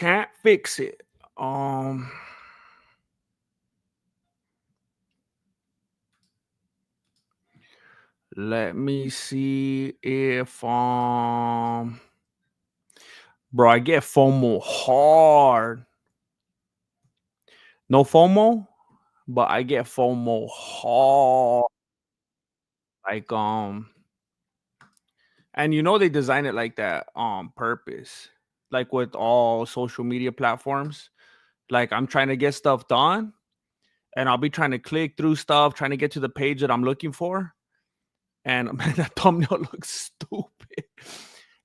Can't fix it. Let me see if bro, I get FOMO hard. No FOMO, but I get FOMO hard. Like and they design it like that on purpose. Like with all social media platforms. Like I'm trying to get stuff done and I'll be trying to click through stuff, trying to get to the page that I'm looking for. And man, that thumbnail looks stupid.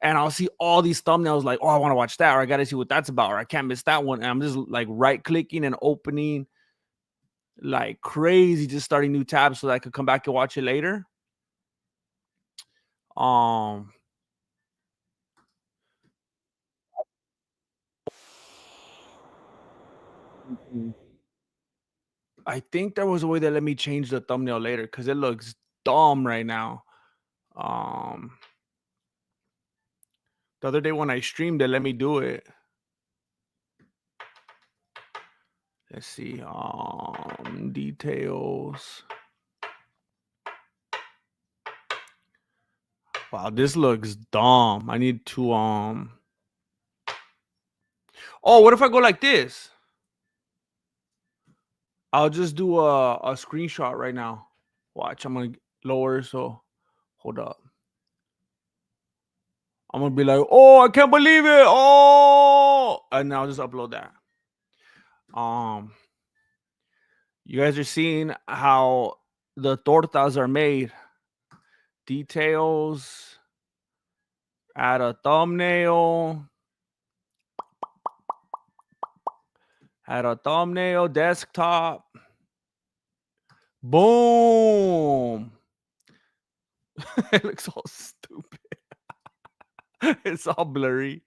And I'll see all these thumbnails like, oh, I want to watch that, or I got to see what that's about, or I can't miss that one. And I'm just like right clicking and opening like crazy, just starting new tabs so that I could come back and watch it later. I think there was a way that let me change the thumbnail later because it looks dumb right now. The other day when I streamed, they let me do it. Let's see. Details. Wow, this looks dumb. I need to Oh, what if I go like this? I'll just do a screenshot right now. Watch, I'm gonna lower, so hold up. I'm gonna be like, oh, I can't believe it. Oh, and I'll just upload that. You guys are seeing how the tortas are made. Details. Add a thumbnail. Add a thumbnail, desktop. Boom. It looks all stupid. It's all blurry.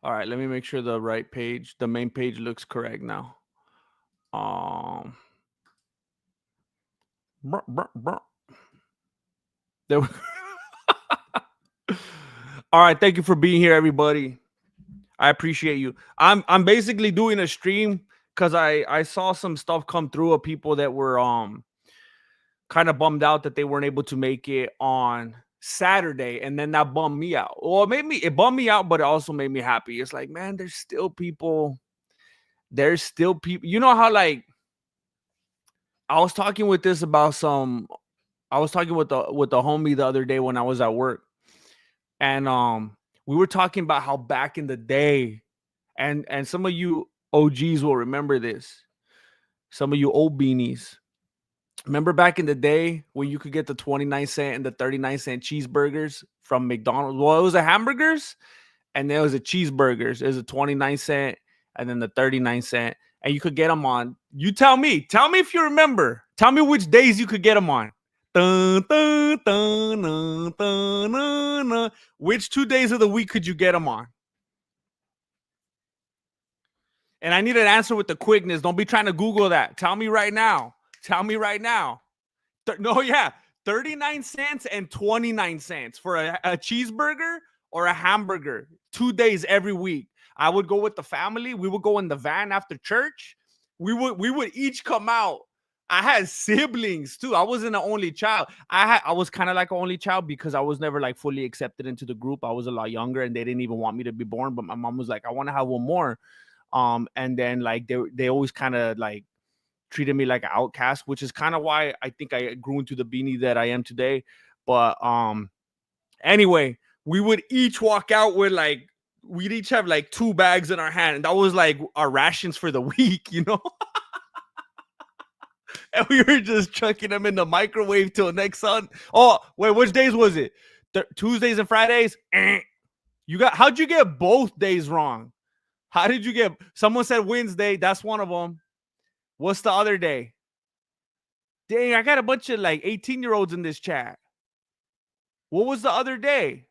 All right, let me make sure the right page, the main page looks correct now. There we All right, thank you for being here, everybody. I appreciate you. I'm basically doing a stream because I saw some stuff come through of people that were kind of bummed out that they weren't able to make it on Saturday, and then that bummed me out. Well, it bummed me out, but it also made me happy. It's like, man, there's still people. You know how like I was talking with this about I was talking with the homie the other day when I was at work, and we were talking about how back in the day, and some of you OGs will remember this. Some of you old beanies. Remember back in the day when you could get the 29-cent and the 39-cent cheeseburgers from McDonald's? Well, it was a hamburgers and there was a cheeseburgers. It was a 29-cent and then the 39-cent. And you could get them on. You tell me if you remember. Tell me which days you could get them on. Dun, dun, dun, dun, dun, dun, dun. Which 2 days of the week could you get them on? And I need an answer with the quickness. Don't be trying to Google that. Tell me right now. Tell me right now. No, yeah. 39 cents and 29 cents for a cheeseburger or a hamburger 2 days every week. I would go with the family. We would go in the van after church. We would each come out. I had siblings too. I wasn't an only child. I was kind of like an only child because I was never like fully accepted into the group. I was a lot younger and they didn't even want me to be born. But my mom was like, I want to have one more. And then like they always kind of like treated me like an outcast, which is kind of why I think I grew into the beanie that I am today. But anyway, we would each walk out with like we'd each have like 2 bags in our hand, and that was like our rations for the week, you know. And we were just chucking them in the microwave till next sun. Oh wait, which days was it? Tuesdays and Fridays? How'd you get both days wrong? How did you get? Someone said Wednesday. That's one of them. What's the other day? Dang, I got a bunch of like 18-year-olds in this chat. What was the other day?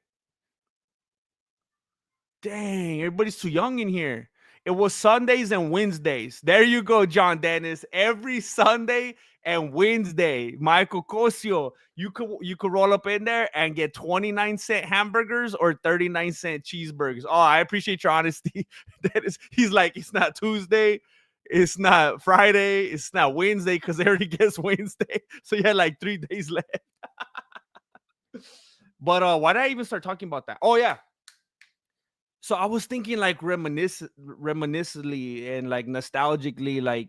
Dang, everybody's too young in here. It was Sundays and Wednesdays. There you go, John Dennis. Every Sunday and Wednesday, Michael Cosio. You could roll up in there and get 29-cent hamburgers or 39-cent cheeseburgers. Oh, I appreciate your honesty. That is, he's like, it's not Tuesday, it's not Friday, it's not Wednesday because they already guessed Wednesday. So you had like 3 days left. But why did I even start talking about that? Oh yeah. So I was thinking like reminiscently and like nostalgically, like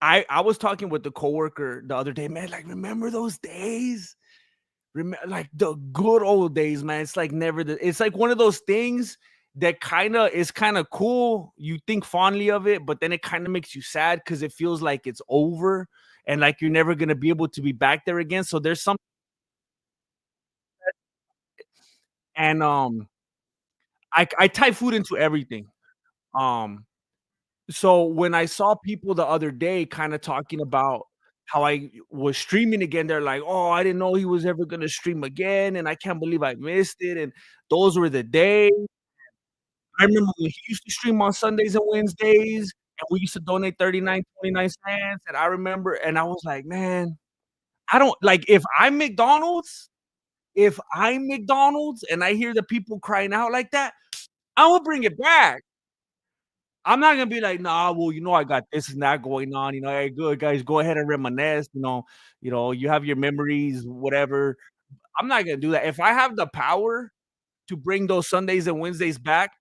I was talking with the coworker the other day, man. Like, remember those days? Remember like the good old days, man. It's like never it's like one of those things that kind of is kind of cool. You think fondly of it, but then it kind of makes you sad because it feels like it's over and like you're never gonna be able to be back there again. So there's some and I tie food into everything. Um So when I saw people the other day kind of talking about how I was streaming again, they're like, "Oh, I didn't know he was ever gonna stream again, and I can't believe I missed it." And those were the days. I remember when he used to stream on Sundays and Wednesdays, and we used to donate 39.29 cents. And I remember, and I was like, man, I don't like if I'm McDonald's and I hear the people crying out like that, I will bring it back. I'm not gonna be like, "Nah, well, I got this and that going on, hey, good guys, go ahead and reminisce, you have your memories, whatever." I'm not gonna do that. If I have the power to bring those Sundays and Wednesdays back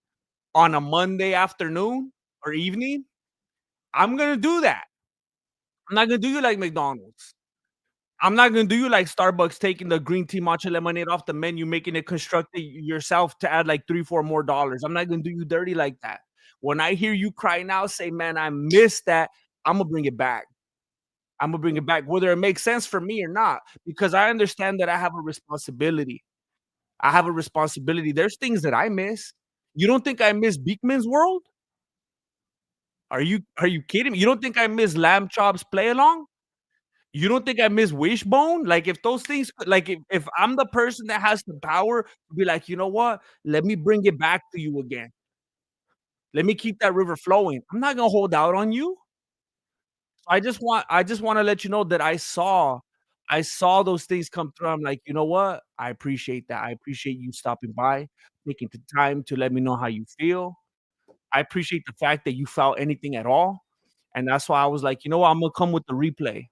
on a Monday afternoon or evening, I'm gonna do that. I'm not gonna do you like McDonald's. I'm not gonna do you like Starbucks taking the green tea matcha lemonade off the menu, making it constructed yourself to add like 3, 4 more dollars. I'm not gonna do you dirty like that. When I hear you cry now, say, "Man, I miss that," Imma bring it back. Imma bring it back, whether it makes sense for me or not, because I understand that I have a responsibility. I have a responsibility. There's things that I miss. You don't think I miss Beekman's World? Are you kidding me? You don't think I miss Lamb Chop's Play Along? You don't think I miss Wishbone? Like, if those things like, if I'm the person that has the power to be like, "You know what? Let me bring it back to you again. Let me keep that river flowing." I'm not gonna hold out on you. I just wanna let you know that I saw those things come through. I'm like, "You know what? I appreciate that. I appreciate you stopping by, taking the time to let me know how you feel. I appreciate the fact that you felt anything at all." And that's why I was like, "You know what? Imma come with the replay."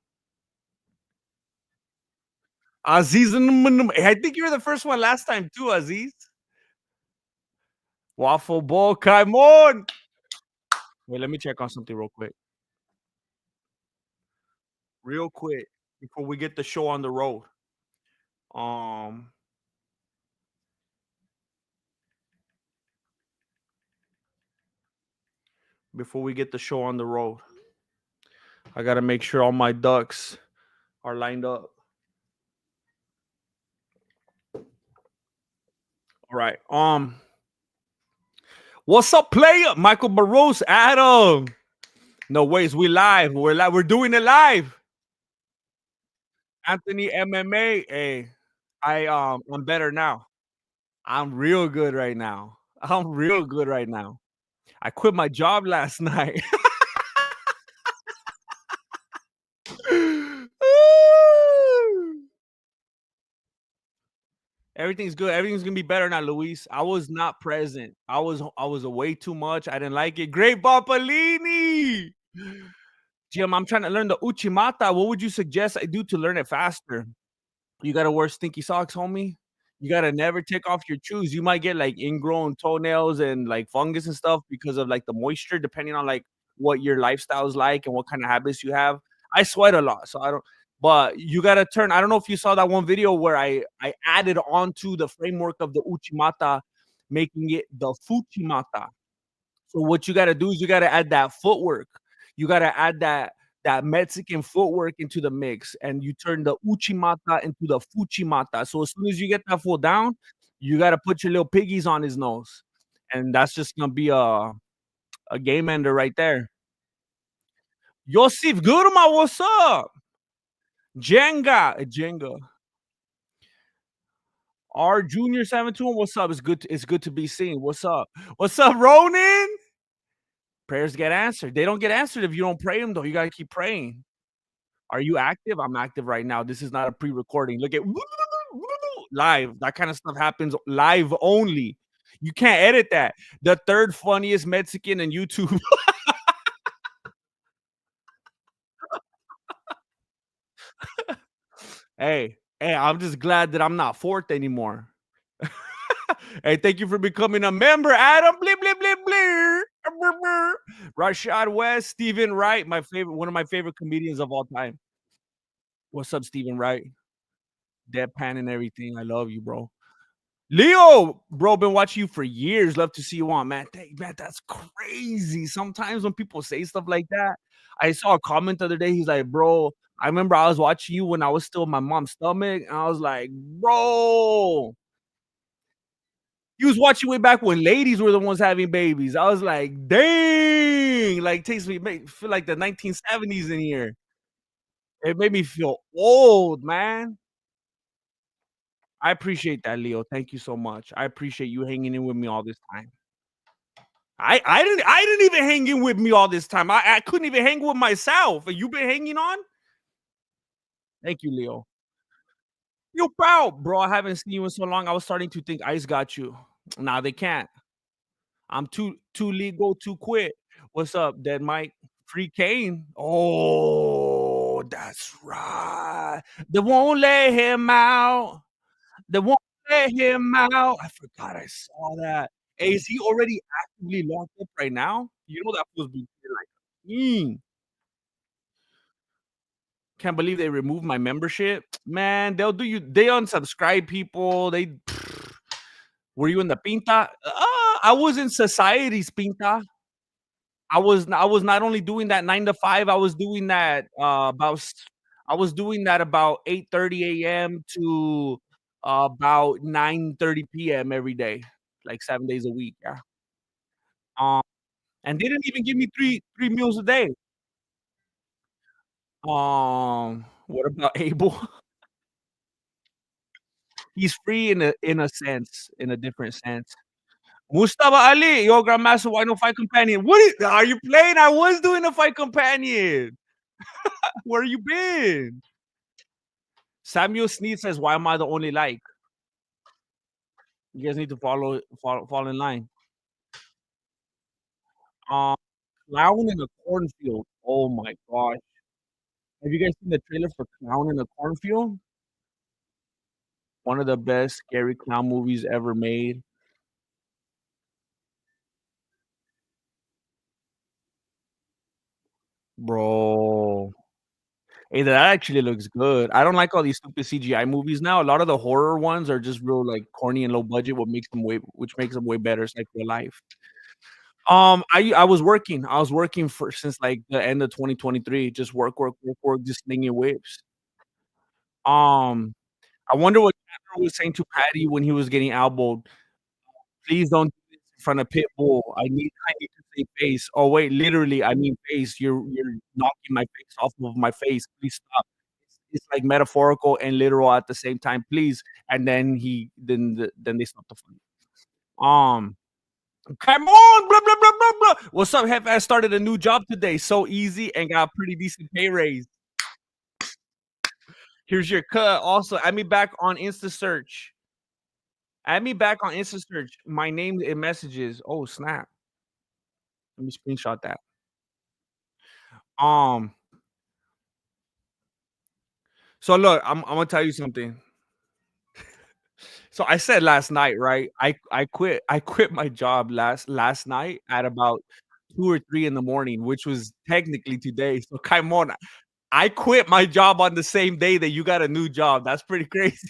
Aziz, I think you were the first one last time too, Aziz. Waffle Ball, come on. Wait, let me check on something real quick, before we get the show on the road. Um, before we get the show on the road, I gotta make sure all my ducks are lined up. All right. What's up, player? Michael Barros, Adam. No ways, we live. We're live. We're doing it live. Anthony MMA. Hey, I'm better now. I'm real good right now. I'm real good right now. I quit my job last night. Everything's good. Everything's gonna be better now, Luis. I was not present. I was away too much. I didn't like it. Great Bapalini. Jim, I'm trying to learn the Uchimata. What would you suggest I do to learn it faster? You gotta wear stinky socks, homie. You gotta never take off your shoes. You might get like ingrown toenails and like fungus and stuff because of like the moisture, depending on like what your lifestyle is like and what kind of habits you have. I sweat a lot, so I don't. But you gotta turn. I don't know if you saw that one video where I added onto the framework of the Uchimata, making it the Fuchimata. So what you gotta do is you gotta add that footwork. You gotta add that Mexican footwork into the mix, and you turn the Uchimata into the Fuchimata. So as soon as you get that fool down, you gotta put your little piggies on his nose, and that's just gonna be a game ender right there. Yosif Gurma, what's up? Jenga. R Junior 721, what's up? It's good to be seen. What's up? What's up, Ronan? Prayers get answered. They don't get answered if you don't pray them, though. You gotta keep praying. Are you active? I'm active right now. This is not a pre-recording. Look at live. That kind of stuff happens live only. You can't edit that. The third funniest Mexican in YouTube. Hey, I'm just glad that I'm not fourth anymore. Hey, thank you for becoming a member, Adam. Bleep, bleep, bleep, bleep. Rashad West, Stephen Wright, one of my favorite comedians of all time. What's up, Stephen Wright? Deadpan and everything. I love you, bro. Leo, bro, been watching you for years. Love to see you on, man. Man, that's crazy. Sometimes when people say stuff like that, I saw a comment the other day. He's like, bro, I remember I was watching you when I was still in my mom's stomach, and I was like, bro, he was watching way back when ladies were the ones having babies. I was like, dang, like takes me make feel like the 1970s in here. It made me feel old, man. I appreciate that, Leo. Thank you so much. I appreciate you hanging in with me all this time. I didn't even hang in with me all this time. I couldn't even hang with myself. And you been hanging on? Thank you, Leo. Yo, proud, bro. I haven't seen you in so long. I was starting to think Ice got you. Nah, they can't. I'm too legal to quit. What's up, Dead Mike? Free Kane. Oh, that's right. They won't let him out. They won't let him out. I forgot I saw that. Hey, is he already actively locked up right now? You know that feels be like, can't believe they removed my membership. Man, they'll do you. They unsubscribe people. They were you in the pinta? I was in society's pinta. I was not only doing that 9 to 5. I was doing that I was doing that about 8:30 a.m. to about 9:30 p.m. every day, like 7 days a week. Yeah. Um, and they didn't even give me three meals a day. What about Abel? He's free in a sense, in a different sense. Mustafa Ali, your grandmaster, why no fight companion? Are you playing? I was doing a fight companion. Where you been? Samuel Sneed says, "Why am I the only like?" You guys need to fall in line. Um, Clown in a cornfield. Oh my gosh. Have you guys seen the trailer for Clown in a Cornfield? One of the best scary clown movies ever made. Bro. Hey, that actually looks good. I don't like all these stupid CGI movies now. A lot of the horror ones are just real like corny and low budget, which makes them way better. It's like real life. I was working for since like the end of 2023. Just work, just slinging whips. Um, I wonder what Chandler was saying to Patty when he was getting elbowed. Please don't do this in front of Pitbull. I need to say face. Oh wait, literally, I mean face. You're knocking my face off of my face. Please stop. It's like metaphorical and literal at the same time. Please. And then then they stopped the fight. Um, come on, blah blah blah blah blah. What's up, Hef? I started a new job today. So easy and got a pretty decent pay raise. Here's your cut. Also, add me back on Insta search. Add me back on Insta search. My name in messages. Oh snap. Let me screenshot that. Um, so look, I'm gonna tell you something. So I said last night, right? I quit my job last night at about 2 or 3 in the morning, which was technically today. So come on, I quit my job on the same day that you got a new job. That's pretty crazy.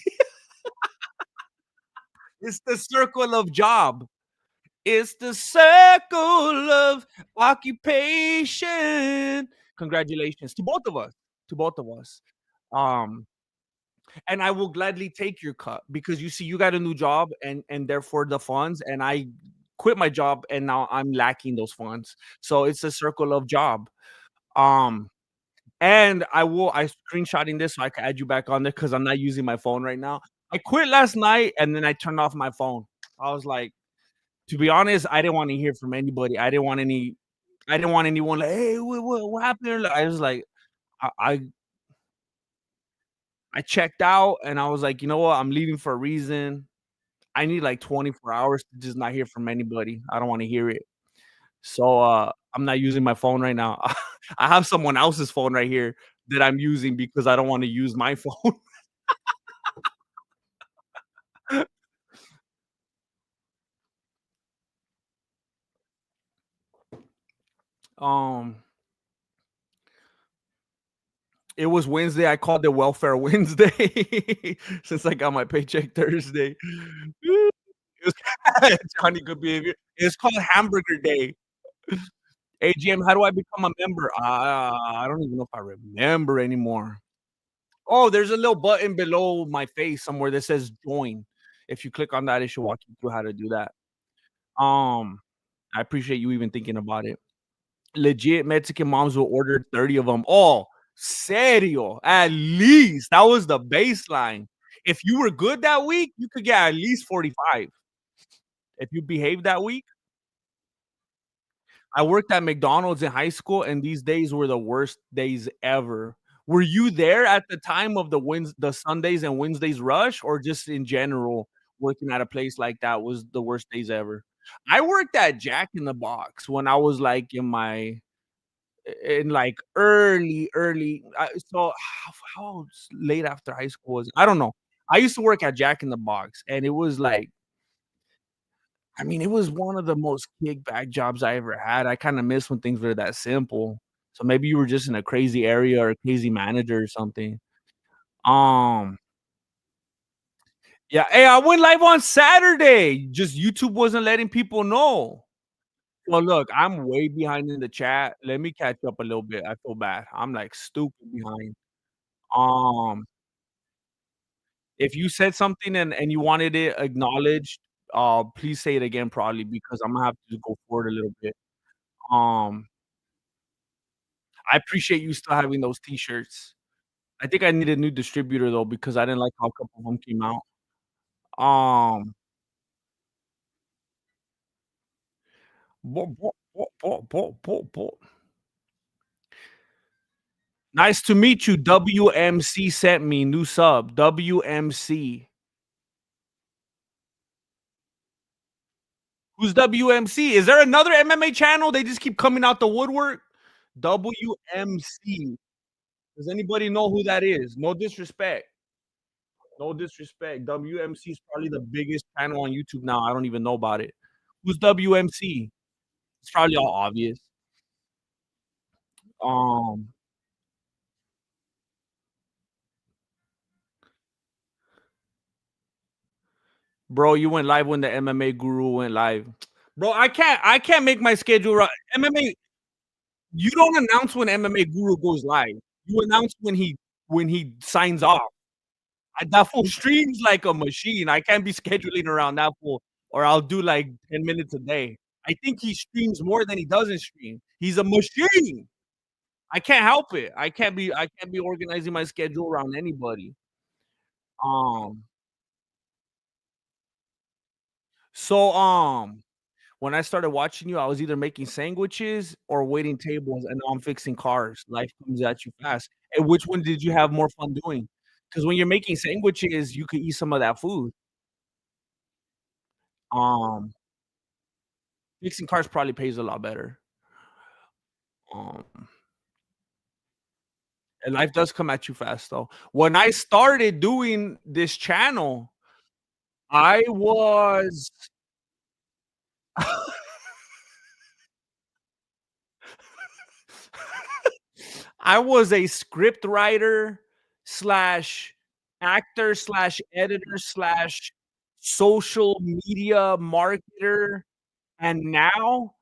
It's the circle of job. It's the circle of occupation. Congratulations to both of us. To both of us. Um, and I will gladly take your cut because you see, you got a new job and therefore the funds, and I quit my job and now I'm lacking those funds. So it's a circle of job. Um, and I screenshotting this so I can add you back on there because I'm not using my phone right now. I quit last night and then I turned off my phone. I was like, to be honest, I didn't want to hear from anybody. I didn't want anyone like, hey, what happened? I was like, I I checked out and I was like, you know what? I'm leaving for a reason. I need like 24 hours to just not hear from anybody. I don't want to hear it. So I'm not using my phone right now. I have someone else's phone right here that I'm using because I don't want to use my phone. um it was Wednesday. I called it Welfare Wednesday since I got my paycheck Thursday. It was Johnny Good Behavior. It's called Hamburger Day. Hey, GM, how do I become a member? I don't even know if I remember anymore. Oh, there's a little button below my face somewhere that says join. If you click on that, it should walk you through how to do that. Um, I appreciate you even thinking about it. Legit Mexican moms will order 30 of them. Oh, serio. At least that was the baseline. If you were good that week, you could get at least 45. If you behaved that week, I worked at McDonald's in high school, and these days were the worst days ever. Were you there at the time of the Sundays and Wednesdays rush, or just in general, working at a place like that was the worst days ever? I worked at Jack in the Box when I was, like, like, early so how late after high school was it? I don't know. I used to work at Jack in the Box, and it was like I mean, it was one of the most kickback jobs I ever had. I kinda miss when things were that simple. So maybe you were just in a crazy area or a crazy manager or something. Um, yeah, hey, I went live on Saturday, just YouTube wasn't letting people know. Well, look, I'm way behind in the chat. Let me catch up a little bit. I feel bad. I'm, like, stupid behind. Um, if you said something and you wanted it acknowledged, please say it again probably because Imma have to go forward a little bit. Um I appreciate you still having those T-shirts. I think I need a new distributor though because I didn't like how a couple of them came out. Um, bo. Nice to meet you. WMC sent me new sub. WMC. Who's WMC? Is there another MMA channel? They just keep coming out the woodwork. WMC. Does anybody know who that is? No disrespect. No disrespect. WMC is probably the biggest channel on YouTube now. I don't even know about it. Who's WMC? It's probably all obvious. Um, bro, you went live when the MMA guru went live. Bro, I can't make my schedule right. MMA, you don't announce when MMA guru goes live. You announce when he signs off. That fool streams like a machine. I can't be scheduling around that fool, or I'll do like 10 minutes a day. I think he streams more than he doesn't stream. He's a machine. I can't help it. I can't be organizing my schedule around anybody. Um, so when I started watching you, I was either making sandwiches or waiting tables, and now I'm fixing cars. Life comes at you fast. And which one did you have more fun doing? Because when you're making sandwiches, you could eat some of that food. Um, Fixing cars probably pays a lot better. Um, and life does come at you fast, though. When I started doing this channel, I was I was a script writer slash actor slash editor slash social media marketer, and now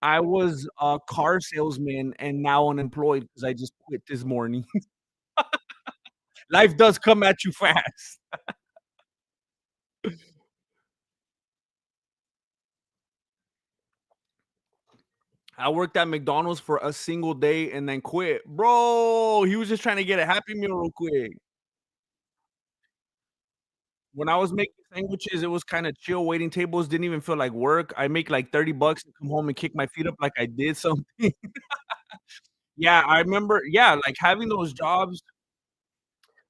I was a car salesman and now unemployed because I just quit this morning. Life does come at you fast. I worked at McDonald's for a single day and then quit. Bro, he was just trying to get a Happy Meal real quick. When I was making sandwiches, it was kinda chill, waiting tables didn't even feel like work. I make like 30 bucks and come home and kick my feet up like I did something. Yeah, I remember, yeah, like having those jobs,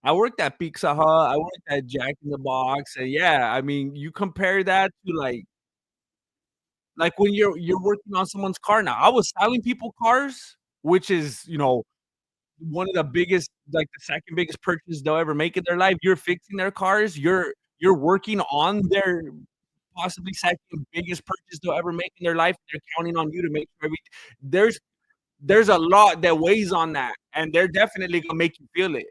I worked at Pizza Hut, I worked at Jack in the Box, and yeah, I mean, you compare that to, like when you're working on someone's car now. I was selling people cars, which is, one of the biggest, like, the second biggest purchase they'll ever make in their life. You're fixing their cars, you're working on their possibly second biggest purchase they'll ever make in their life. They're counting on you to make sure there's a lot that weighs on that, and they're definitely gonna make you feel it.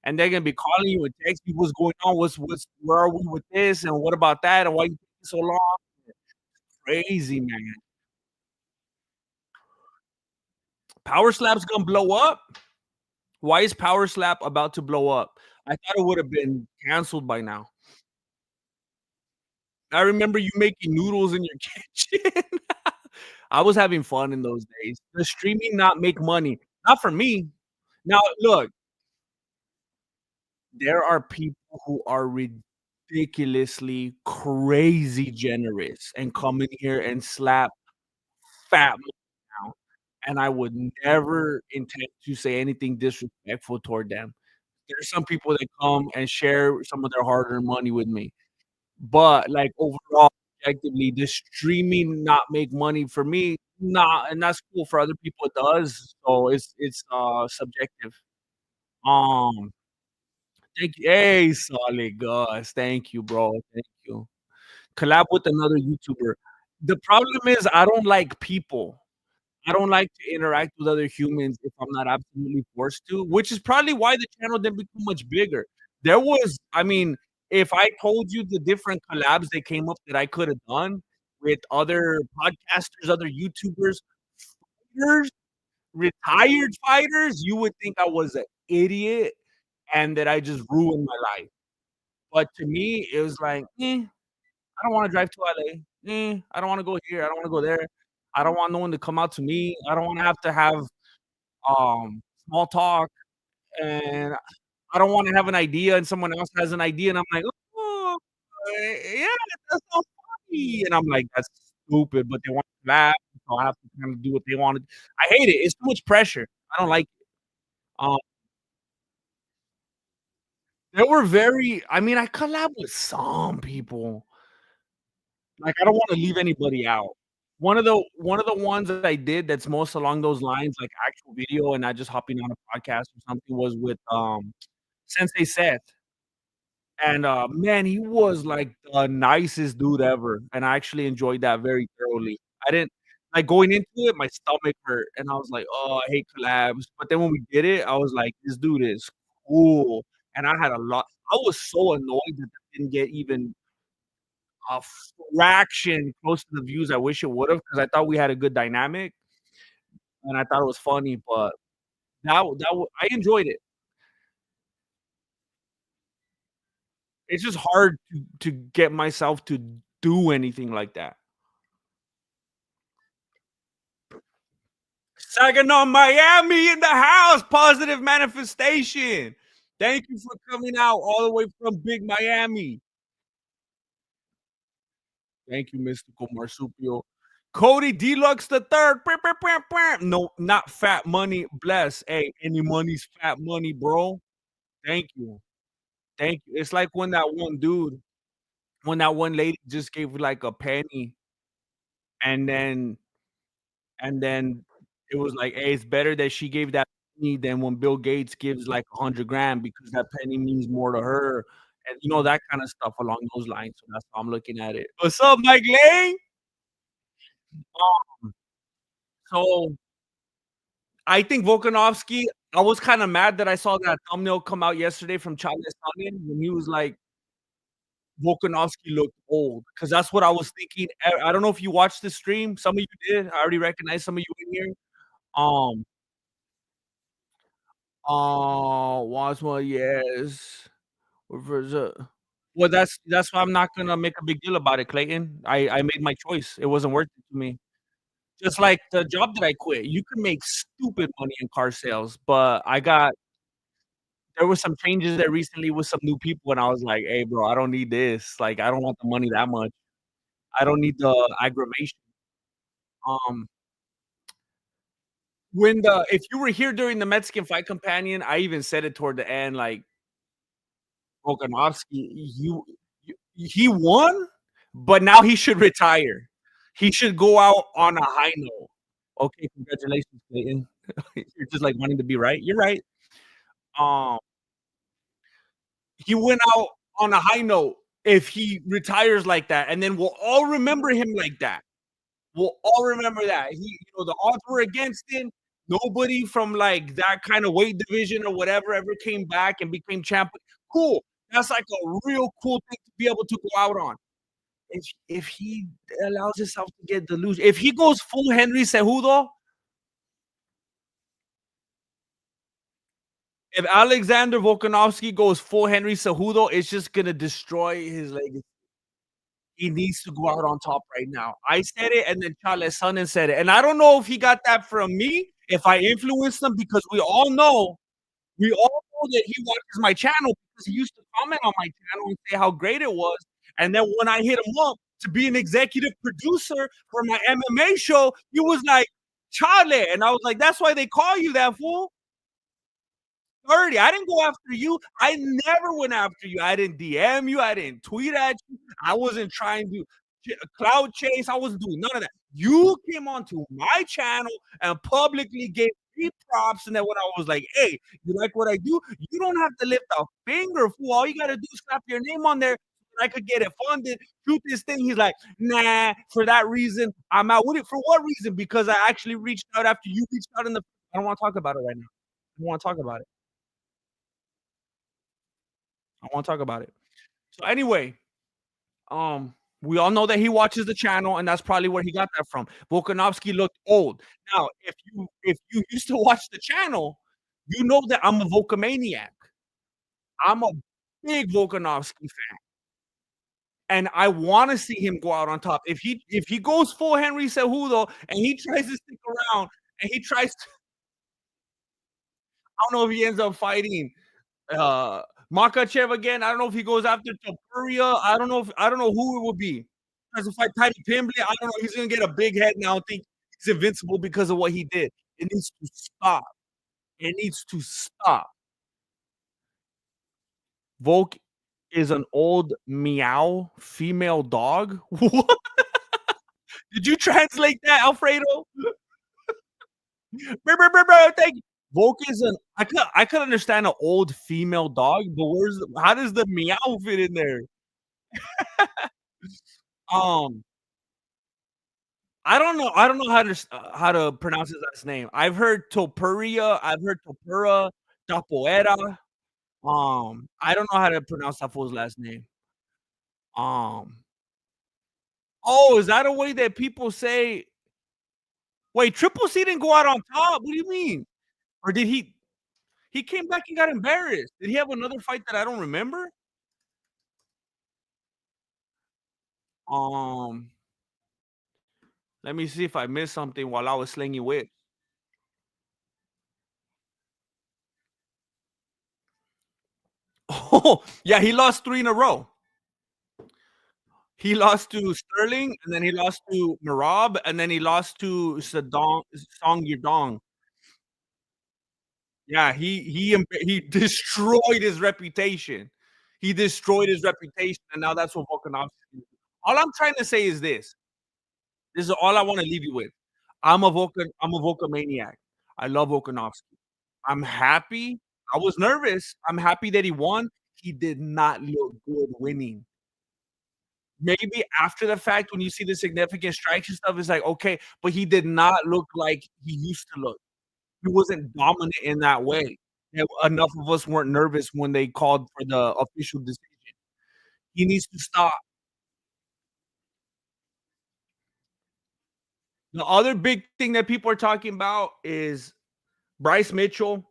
And they're gonna be calling you and text you, "What's going on? What's where are we with this? And what about that? And why you taking so long?" Crazy, man. Power Slap's gonna blow up? Why is Power Slap about to blow up? I thought it would have been canceled by now. I remember you making noodles in your kitchen. I was having fun in those days. Does streaming not make money? Not for me. Now, look, there are people who are ridiculously crazy generous and come in here and slap fat money down, and I would never intend to say anything disrespectful toward them. There's some people that come and share some of their hard-earned money with me, but, like, overall, objectively, does streaming not make money for me? Nah, and that's cool. For other people, it does, so it's subjective. Um, thank you. Hey, solid Gus. Thank you, bro. Thank you. Collab with another YouTuber. The problem is I don't like people. I don't like to interact with other humans if I'm not absolutely forced to, which is probably why the channel didn't become much bigger. I mean, if I told you the different collabs that came up that I could have done with other podcasters, other YouTubers, fighters, retired fighters, you would think I was an idiot and that I just ruined my life. But to me, it was like, I don't wanna drive to LA. I don't wanna go here. I don't wanna go there. I don't want no one to come out to me. I don't wanna have to have, small talk, and I don't wanna have an idea and someone else has an idea, and I'm like, "Oh, yeah, that's so funny," and I'm like, "That's stupid," but they want to laugh, so I have to kinda do what they wanna. I hate it. It's too much pressure. I don't like it. Um, they were very I mean, I collab with some people. Like, I don't wanna leave anybody out. One of the ones that I did that's most along those lines, like actual video and not just hopping on a podcast or something, was with, Sensei Seth, and, man, he was, like, the nicest dude ever, and I actually enjoyed that very thoroughly. I didn't like, going into it, my stomach hurt, and I was like, "Oh, I hate collabs," but then when we did it, I was like, "This dude is cool," and I was so annoyed that that didn't get even a fraction close to the views I wish it would've, 'cause I thought we had a good dynamic, and I thought it was funny, but I enjoyed it. It's just hard to get myself to do anything like that. Saginaw, Miami in the house, positive manifestation. Thank you for coming out all the way from Big Miami. Thank you, Mystical Marsupio. Cody Deluxe the third. No, not fat money. Bless. Hey, any money's fat money, bro. Thank you. Thank you. It's like when that one lady just gave like a penny and then and then it was like, hey, it's better that she gave that penny than when Bill Gates gives like 100 grand because that penny means more to her. And that kind of stuff along those lines. So that's how I'm looking at it. What's up, Mike Lang? Um, so I think Volkanovski, I was kind of mad that I saw that thumbnail come out yesterday from Charles Onion when he was like, Volkanovski looked old, because that's what I was thinking. I don't know if you watched the stream. Some of you did. I already recognize some of you in here. Um, once more, yes. Well, that's why I'm not gonna make a big deal about it, Clayton. I made my choice. It wasn't worth it to me. Just like the job that I quit. You can make stupid money in car sales, but there was some changes there recently with some new people, and I was like, "Hey, bro, I don't need this. Like, I don't want the money that much. I don't need the aggravation." Um, if you were here during the Mexican Fight Companion, I even said it toward the end, like, Volkanovski, he won, but now he should retire. He should go out on a high note. Okay, congratulations, Clayton. You're just like wanting to be right. You're right. Um, he went out on a high note if he retires like that, and then we'll all remember him like that. We'll all remember that. The odds were against him. Nobody from like that kind of weight division or whatever ever came back and became champion. Cool. That's like a real cool thing to be able to go out on. If he allows himself to get delusional, if he goes full Henry Cejudo, if Alexander Volkanovski goes full Henry Cejudo, it's just gonna destroy his legacy. He needs to go out on top right now. I said it, and then Charles Sonnen said it, and I don't know if he got that from me, if I influenced him, because we all know that he watches my channel because he used to comment on my channel and say how great it was. And then when I hit him up to be an executive producer for my MMA show, he was like, Charlie. And I was like, that's why they call you that, fool. 30. I didn't go after you. I never went after you. I didn't DM you. I didn't tweet at you. I wasn't trying to cloud chase. I wasn't doing none of that. You came onto my channel and publicly gave me props. And then when I was like, hey, you like what I do? You don't have to lift a finger, fool. All you got to do is slap your name on there. So I could get it funded, shoot this thing. He's like, nah, for that reason, I'm out with it. For what reason? Because I actually reached out after you reached out in the. I don't want to talk about it right now. I don't want to talk about it. I want to talk about it. So anyway, um, we all know that he watches the channel, and that's probably where he got that from. Volkanovski looked old. Now, if you used to watch the channel, you know that I'm a Volkamaniac. I'm a big Volkanovski fan, and I want to see him go out on top. If he goes full Henry Cejudo and he tries to stick around and he tries to, I don't know if he ends up fighting Makachev again. I don't know if he goes after Topuria. I don't know who it will be. Tries to fight Tyler Pimbley. I don't know. He's gonna get a big head now. Think he's invincible because of what he did. It needs to stop. It needs to stop. Volk is an old meow female dog. What? Did you translate that, Alfredo? Thank you. Volk is an. I could understand an old female dog, but how does the meow fit in there? Um, I don't know how to pronounce his last name. I've heard Topuria, I've heard Topura, Capoeira. I don't know how to pronounce that fool's last name. Um, oh, is that a way that people say? Wait, Triple C didn't go out on top. What do you mean? Or did he? He came back and got embarrassed. Did he have another fight that I don't remember? Um, Let me see if I missed something while I was slinging whips. Oh, yeah, he lost 3 in a row. He lost to Sterling, and then he lost to Merab, and then he lost to Song Yadong. Yeah, he destroyed his reputation. He destroyed his reputation, and now that's what Volkanovski is. All I'm trying to say is this. This is all I wanna leave you with. I'm a Volkamaniac. I love Volkanovski. I'm happy. I was nervous. I'm happy that he won. He did not look good winning. Maybe after the fact, when you see the significant strikes and stuff, it's like, okay, but he did not look like he used to look. He wasn't dominant in that way. And enough of us weren't nervous when they called for the official decision. He needs to stop. The other big thing that people are talking about is Bryce Mitchell.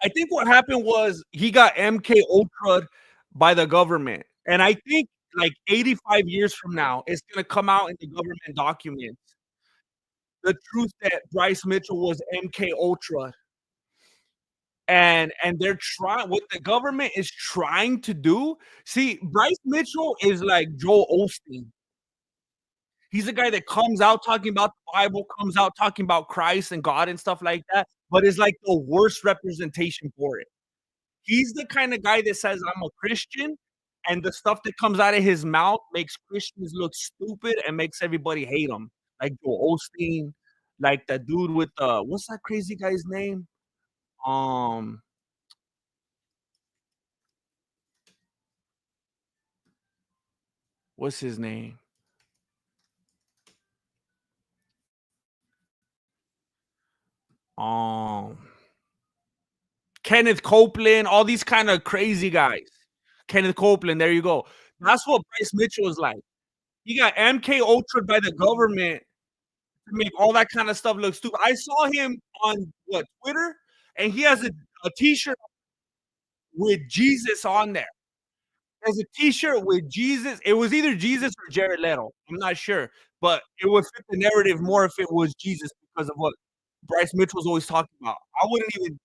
I think what happened was he got MK Ultra'd by the government, and I think, like, 85 years from now, it's gonna come out in the government documents, the truth that Bryce Mitchell was MK Ultra, and they're trying what the government is trying to do. See, Bryce Mitchell is like Joel Osteen. He's a guy that comes out talking about the Bible, comes out talking about Christ and God and stuff like that, but is like the worst representation for it. He's the kind of guy that says, "I'm a Christian," and the stuff that comes out of his mouth makes Christians look stupid and makes everybody hate him. Like Joel Osteen, like the dude with the what's that crazy guy's name? Um, what's his name? Um, Kenneth Copeland, all these kind of crazy guys. Kenneth Copeland, there you go. That's what Bryce Mitchell is like. He got MK Ultra'd by the government to make all that kind of stuff look stupid. I saw him on what Twitter, and he has a T-shirt with Jesus on there. There's a T-shirt with Jesus. It was either Jesus or Jared Leto. I'm not sure, but it would fit the narrative more if it was Jesus because of what Bryce Mitchell's always talking about. I wouldn't even.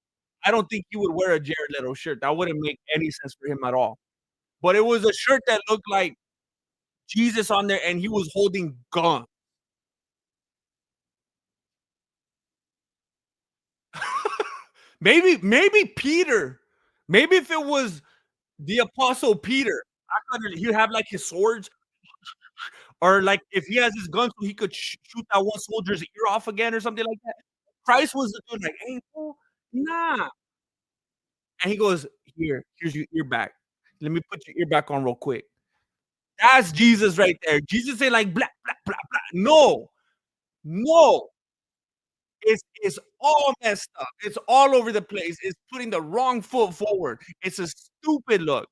I don't think he would wear a Jared Leto shirt. That wouldn't make any sense for him at all. But it was a shirt that looked like Jesus on there, and he was holding gun. Maybe Peter. Maybe if it was the apostle Peter, I thought he'd have like his swords, or like if he has his gun, so he could shoot that one soldier's ear off again, or something like that. Christ was the dude like, "Hey, fool, nah," and he goes, here's your ear back. Let me put your ear back on real quick." That's Jesus right there. Jesus ain't like blah blah blah blah. No, no. It's all messed up. It's all over the place. It's putting the wrong foot forward. It's a stupid look.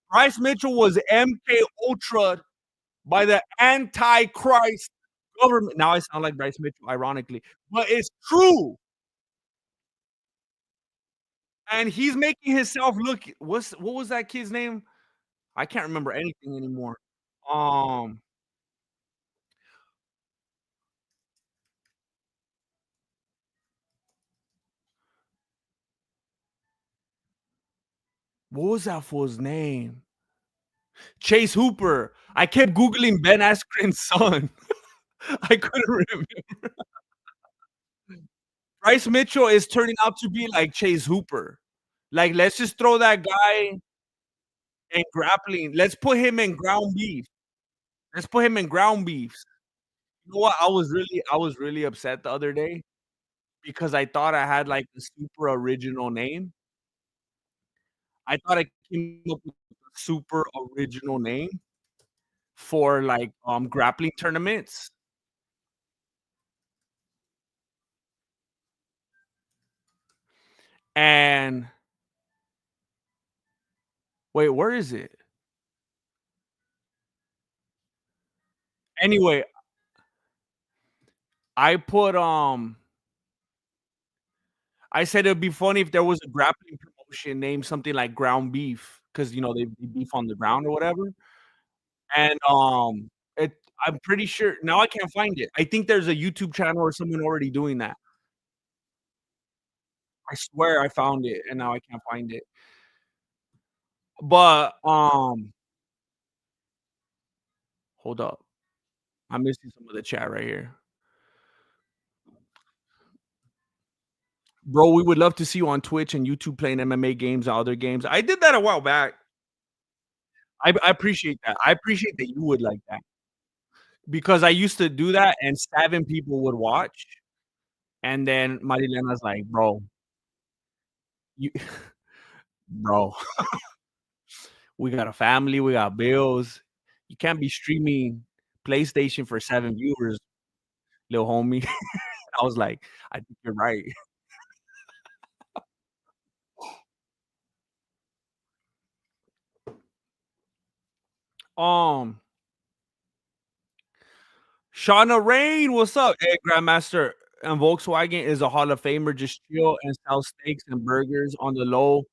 Bryce Mitchell was MK Ultra by the Antichrist government. Now I sound like Bryce Mitchell, ironically, but it's true. And he's making himself look. What was that kid's name? I can't remember anything anymore. Um, what was that fool's name? Chase Hooper. I kept googling Ben Askren's son. I couldn't remember. Bryce Mitchell is turning out to be like Chase Hooper. Like, let's just throw that guy in grappling. Let's put him in ground beef. Let's put him in ground beefs. You know what? I was really upset the other day because I thought I had like the super original name. I thought I came up with a super original name for like grappling tournaments. And wait, where is it? Anyway, I put I said it'd be funny if there was a grappling promotion named something like Ground Beef, because they beef on the ground or whatever. And it I'm pretty sure now I can't find it. I think there's a YouTube channel or someone already doing that. I swear I found it and now I can't find it. But hold up. I'm missing some of the chat right here. Bro, we would love to see you on Twitch and YouTube playing MMA games and other games. I did that a while back. I appreciate that. I appreciate that you would like that because I used to do that and 7 people would watch, and then Marilena's like, "Bro, you bro, we got a family, we got bills. You can't be streaming PlayStation for 7 viewers, little homie." I was like, "I think you're right." Um, Shauna Rain, what's up? Hey, Grandmaster and Volkswagen is a Hall of Famer. Just chill and sell steaks and burgers on the low.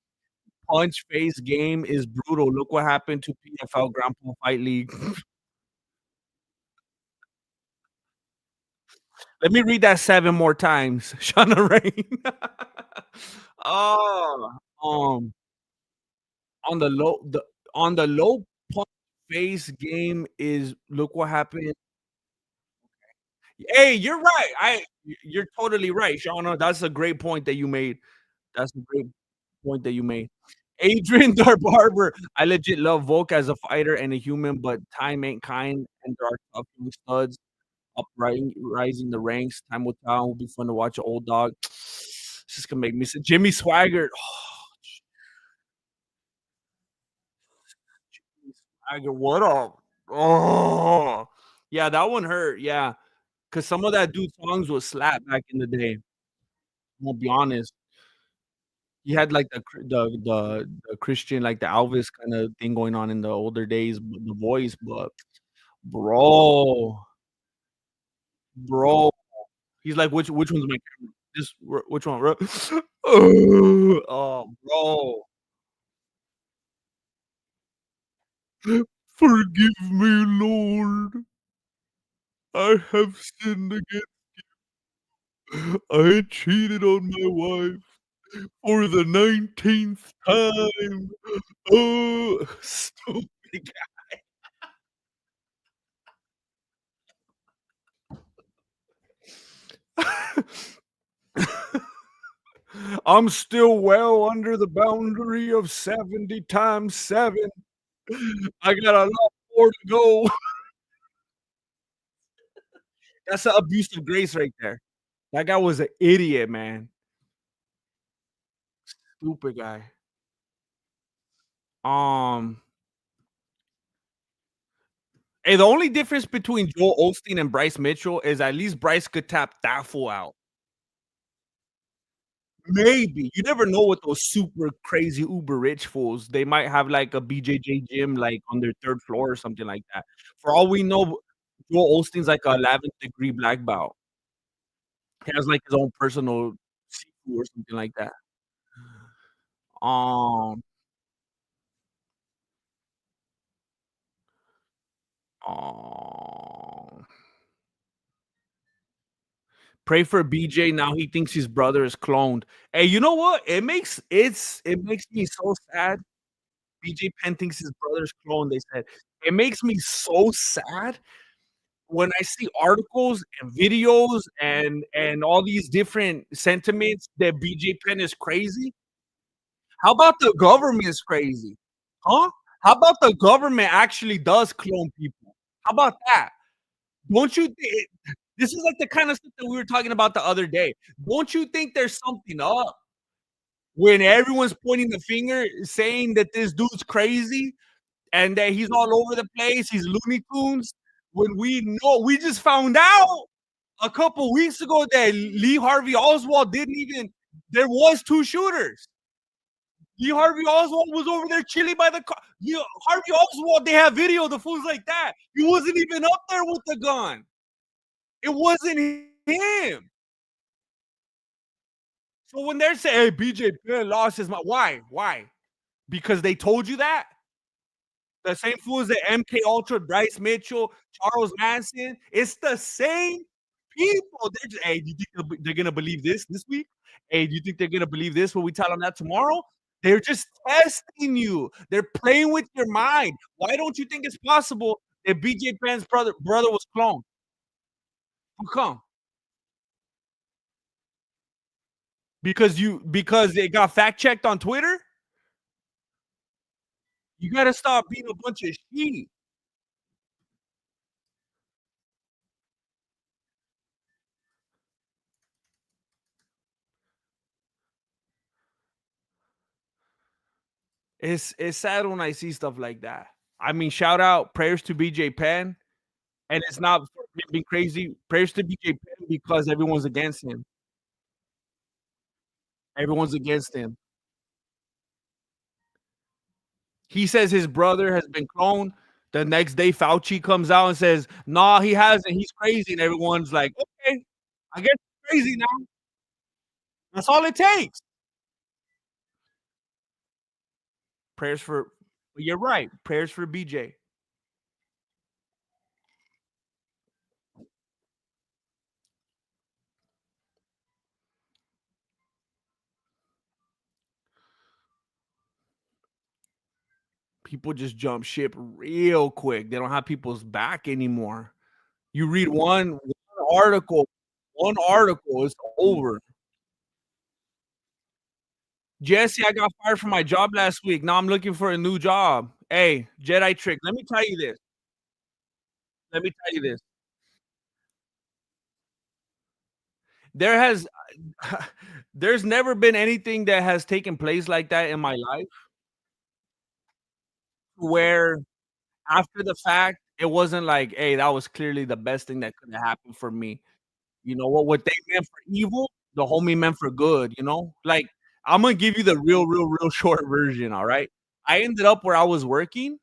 Punch face game is brutal. Look what happened to PFL Grandpa Fight League. Let me read that 7 more times. Shauna Rain. Oh, on the low punch face game is look what happened. Hey, you're right. You're totally right, Shauna. That's a great point that you made. That's a great point that you made. Adrian Barber. I legit love Volk as a fighter and a human, but time ain't kind, and there are tough young studs rising the ranks. Time will tell. Will be fun to watch an old dog. It's just gonna make me sick. Jimmy Swaggart. Jimmy Swaggart, what up? Oh, yeah, that one hurt. Yeah, because some of that dude's songs was slap back in the day. I'm gonna be honest. He had like the Christian, like the Elvis kind of thing going on in the older days, the voice, but bro, bro, he's like, which one's my camera? This which one, bro? Oh, bro, forgive me, Lord, I have sinned again. I cheated on my wife for the 19th time. Oh, stupid guy. I'm still well under the boundary of 70 times 7. I got a lot more to go. That's an abuse of grace right there. That guy was an idiot, man. Stupid guy. Um, hey, the only difference between Joel Osteen and Bryce Mitchell is at least Bryce could tap that fool out. Maybe. You never know with those super crazy uber rich fools. They might have like a BJJ gym like on their 3rd floor or something like that. For all we know, Joel Osteen's like a 11th degree black belt. He has like his own personal seafood or something like that. Um, um, pray for BJ. Now he thinks his brother is cloned. Hey, you know what? It makes me so sad. BJ Penn thinks his brother's cloned. They said it makes me so sad when I see articles and videos and all these different sentiments that BJ Penn is crazy. How about the government is crazy? Huh? How about the government actually does clone people? How about that? Don't you thi this is like the kind of stuff that we were talking about the other day. Don't you think there's something up when everyone's pointing the finger saying that this dude's crazy and that he's all over the place, he's Looney Tunes, when we know we just found out a couple weeks ago that Lee Harvey Oswald didn't even there was 2 shooters. Lee Harvey Oswald was over there chilling by the car. Lee Harvey Oswald, they have video, the fool's like that. He wasn't even up there with the gun. It wasn't him. So when they're saying, "Hey, BJ Penn lost his mind," why? Why? Because they told you that? The same fools that MK Ultra, Bryce Mitchell, Charles Manson. It's the same people. They're just, hey, do you think they're gonna believe this week? Hey, do you think they're gonna believe this when we tell them that tomorrow? They're just testing you. They're playing with your mind. Why don't you think it's possible that BJ Penn's brother was cloned? How come? Because they got fact checked on Twitter? You gotta stop being a bunch of sheep. It's sad when I see stuff like that. I mean, shout out prayers to BJ Penn, and it's not for him being crazy. Prayers to BJ Penn because everyone's against him. Everyone's against him. He says his brother has been cloned. The next day, Fauci comes out and says, "Nah, he hasn't. He's crazy." And everyone's like, "Okay, I guess he's crazy now." That's all it takes. Prayers for. You're right. Prayers for BJ. People just jump ship real quick. They don't have people's back anymore. You read one article, it's over. Jesse, I got fired from my job last week. Now I'm looking for a new job. Hey, Jedi trick. Let me tell you this. Let me tell you this. There has there's never been anything that has taken place like that in my life where after the fact, it wasn't like, "Hey, that was clearly the best thing that could have happened for me." You know what they meant for evil, the homie meant for good, you know? Like, Imma give you the real short version, alright? I ended up where I was working,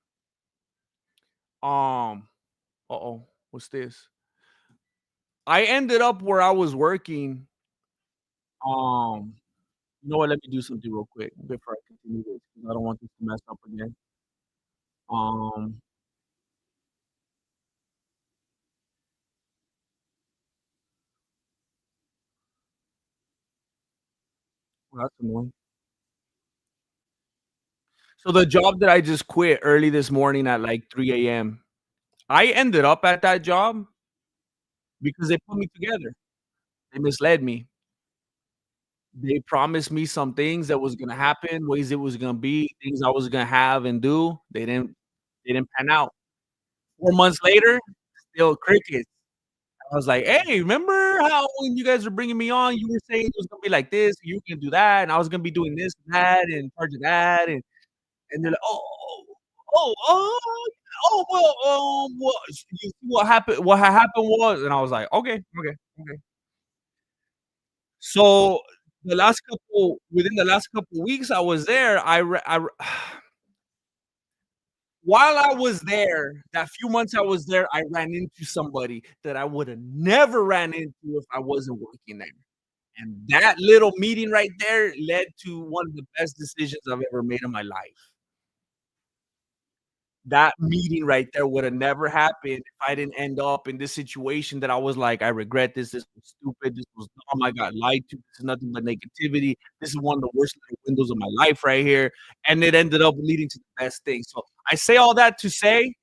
um uh-oh, what's this? I ended up where I was working, um you know what, let me do something real quick before I continue this, 'cause I don't want this to mess up again. Um, well, that's annoying. So the job that I just quit early this morning at, like, 3 AM, I ended up at that job because they put me together. They misled me. They promised me some things that was gonna happen, ways it was gonna be, things I was gonna have and do. They didn't pan out. 4 months later, still crickets. I was like, "Hey, remember how when you guys were bringing me on, you were saying it was gonna be like this, you were gonna do that, and I was gonna be doing this and that, and in charge of that," and they're like, oh, well, you see what had happened was," and I was like, "Okay." So, within the last couple weeks I was there, while I was there, that few months I was there, I ran into somebody that I woulda never ran into if I wasn't working there. And that little meeting right there led to one of the best decisions I've ever made in my life. That meeting right there woulda never happened if I didn't end up in this situation that I was like, "I regret this. This was stupid. This was dumb. I got lied to. This is nothing but negativity. This is one of the worst little windows of my life right here." And it ended up leading to the best thing. So, I say all that to say,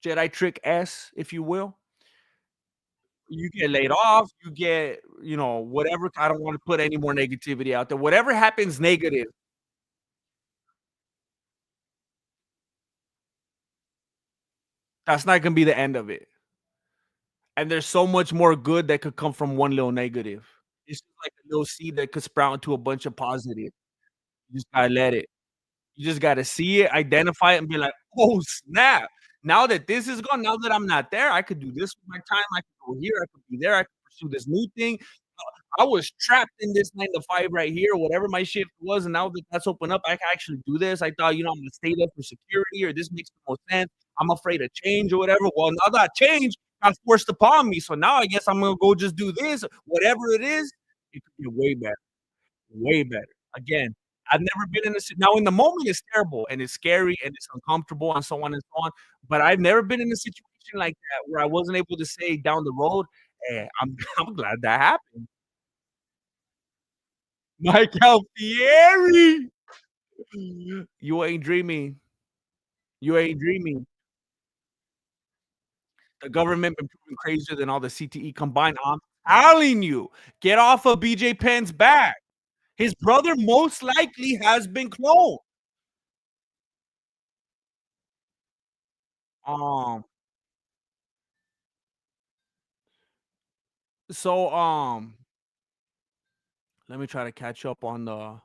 Jedi trick S, if you will. You get laid off, you get, whatever. I don't wanna put any more negativity out there. Whatever happens negative, that's not gonna be the end of it. And there's so much more good that could come from one little negative. It's just like a little seed that could sprout into a bunch of positive. You just gotta let it. You just gotta see it, identify it, and be like, "Oh, snap. Now that this is gone, now that I'm not there, I could do this with my time. I could go here, I could be there, I could pursue this new thing. I was trapped in this 9 to 5 right here, whatever my shift was, and now that that's opened up, I can actually do this. I thought, I'm gonna stay there for security, or this makes the most sense. I'm afraid of change or whatever. Well, now that change got forced upon me, so now I guess I'm gonna go just do this. Whatever it is, it could be way better, way better. Again, I've never been in a si now in the moment, it's terrible, and it's scary, and it's uncomfortable, and so on and so on, but I've never been in a situation like that where I wasn't able to say down the road, "Hey, I'm I'm glad that happened." Mike Alfieri! You ain't dreaming. You ain't dreaming. The government been proving crazier than all the CTE combined. I'm telling you, get off of BJ Penn's back. His brother most likely has been cloned. Um, so, let me try to catch up on the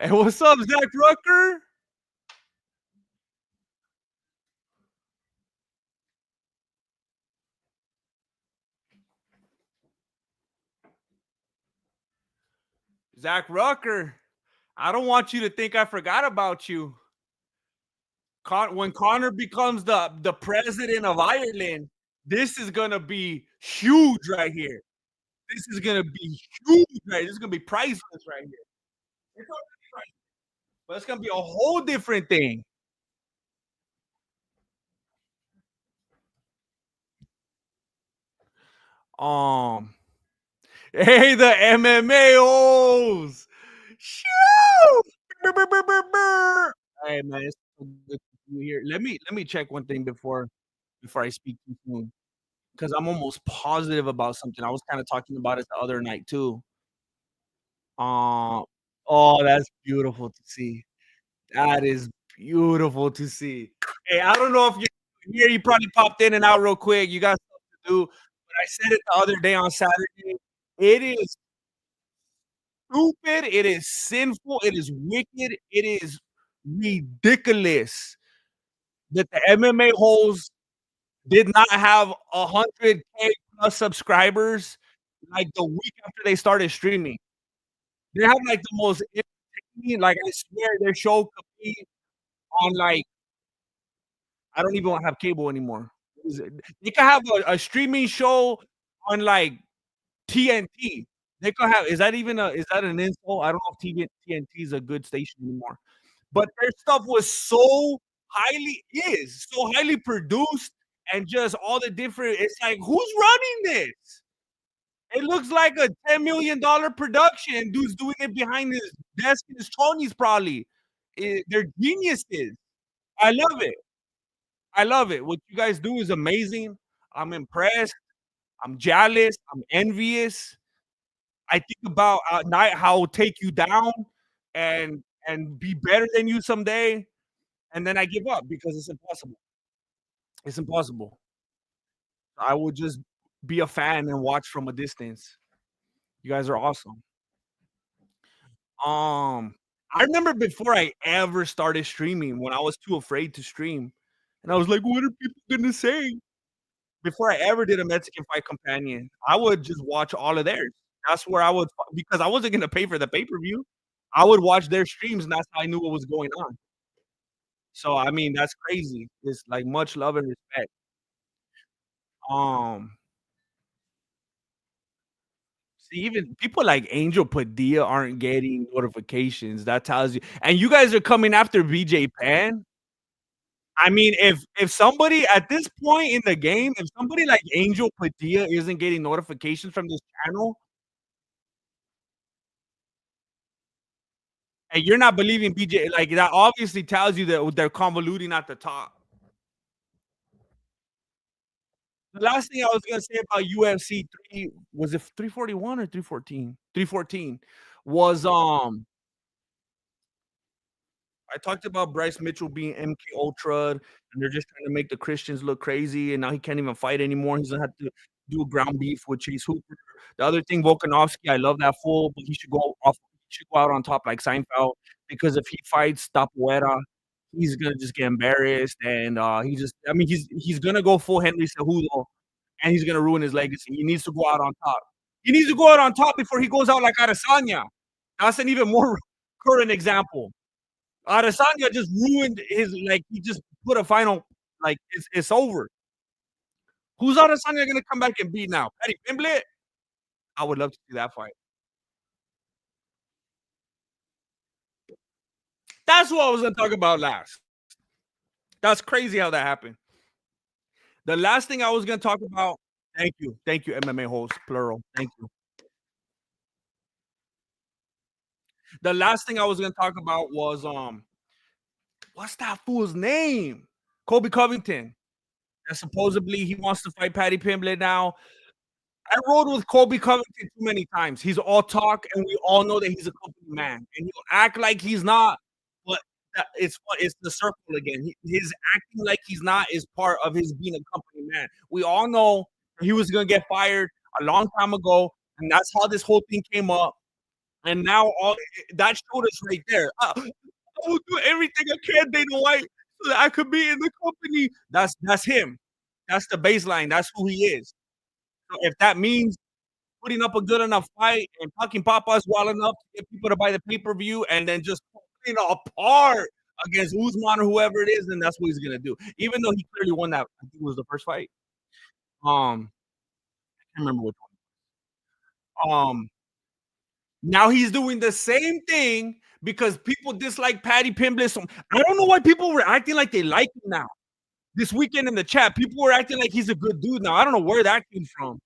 Hey, what's up, Zach Rucker? Zach Rucker. I don't want you to think I forgot about you. When Connor becomes the president of Ireland, this is gonna be huge right here. This is gonna be huge, right? This is gonna be priceless right here. It's already priceless, but it's gonna be a whole different thing. Um, hey, the MMAOs. Shoo! Brr, brr, brr, brr, brr. Hey man, it's so good to see you here. Let me check one thing before I speak too soon. because I'm almost positive about something. I was kind of talking about it the other night too. Uh, oh, that's beautiful to see. That is beautiful to see. Hey, I don't know if you're here. You probably popped in and out real quick. You got stuff to do. But I said it the other day on Saturday. It is stupid. It is sinful. It is wicked. It is ridiculous that the MMA hosts did not have 100K plus subscribers like the week after they started streaming. They have like the most entertaining, like I swear their show could be on like I don't even have cable anymore. Is it they could have a streaming show on, like, TNT. They could have is that even a is that an insult? I don't know if TNT is a good station anymore. But their stuff was so so highly produced and just all the different it's like, who's running this? It looks like a $10 million production. Dude's doing it behind his desk in his chonies probably. They're geniuses. I love it. I love it. What you guys do is amazing. I'm impressed. I'm jealous. I'm envious. I think about at night how I'll take you down and be better than you someday, and then I give up because it's impossible. It's impossible. I will just be a fan and watch from a distance. You guys are awesome. Um, I remember before I ever started streaming when I was too afraid to stream, and I was like, "What are people gonna say?" Before I ever did a Mexican Fight Companion, I would just watch all of theirs. That's where I would because I wasn't gonna pay for the pay-per-view. I would watch their streams, and that's how I knew what was going on. So, I mean, that's crazy. It's like much love and respect. Um, see, even people like Angel Padilla aren't getting notifications. That tells you and you guys are coming after BJ Penn? I mean, if somebody at this point in the game, if somebody like Angel Padilla isn't getting notifications from this channel, and you're not believing BJ, like that obviously tells you that they're convoluting at the top. The last thing I was gonna say about UFC 3 was it 341 or 314? 314 was I talked about Bryce Mitchell being MK Ultra, and they're just trying to make the Christians look crazy, and now he can't even fight anymore. He's gonna have to do a ground beef with Chase Hooper. The other thing, Volkanovski, I love that fool, but he should go out on top like Seinfeld because if he fights Tapuera, he's gonna just get embarrassed, and he just I mean he's gonna go full Henry Cejudo, and he's gonna ruin his legacy. He needs to go out on top. He needs to go out on top before he goes out like Adesanya. That's an even more current example. Adesanya just ruined his like, he just put a final like, it's over. Who's Adesanya gonna come back and beat now? Paddy Pimblett? I would love to see that fight. That's what I was gonna talk about last. That's crazy how that happened. The last thing I was gonna talk about thank you, MMA host, plural. Thank you. The last thing I was gonna talk about was what's that fool's name? Kobe Covington. And supposedly he wants to fight Paddy Pimblett now. I rode with Colby Covington too many times. He's all talk, and we all know that he's a company man, and he'll act like he's not. But it's the circle again. His acting like he's not is part of his being a company man. We all know he was gonna get fired a long time ago, and that's how this whole thing came up. And now all that showed us right there. I will do everything I can, Dana White, so that I could be in the company. That's him. That's the baseline. That's who he is. So if that means putting up a good enough fight and fucking Papa's well enough to get people to buy the pay-per-view and then just putting it apart against Usman or whoever it is, then that's what he's gonna do. Even though he clearly won that, I think it was the first fight. I can't remember which one. Now he's doing the same thing because people dislike Paddy Pimblett. So I don't know why people were acting like they like him now. This weekend in the chat, people were acting like he's a good dude now. I don't know where that came from.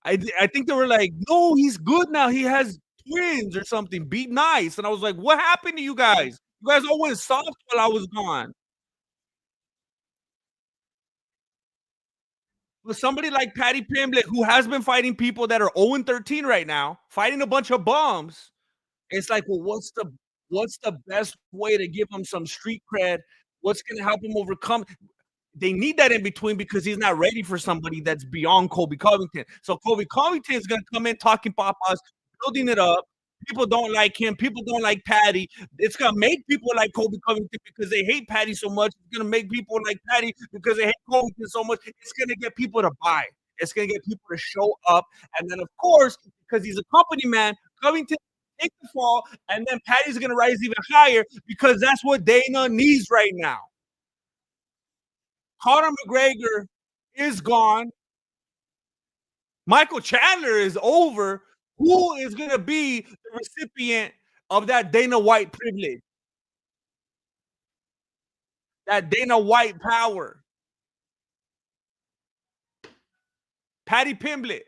I think they were like, "No, he's good now. He has twins or something. Be nice." And I was like, "What happened to you guys? You guys all went soft while I was gone." But somebody like Patty Pimblett, who has been fighting people that are 0-13 right now, fighting a bunch of bums, it's like, well, what's the best way to give him some street cred? What's gonna help him overcome? They need that in between because he's not ready for somebody that's beyond Colby Covington. So Colby Covington is gonna come in talking papas, building it up. People don't like him. People don't like Patty. It's gonna make people like Colby Covington because they hate Patty so much. It's gonna make people like Patty because they hate Covington so much. It's gonna get people to buy. It's gonna get people to show up. And then, of course, because he's a company man, Covington take the fall, and then Patty's gonna rise even higher because that's what Dana needs right now. Conor McGregor is gone. Michael Chandler is over. Who is going to be the recipient of that Dana White privilege, that Dana White power? Patty Pimblett.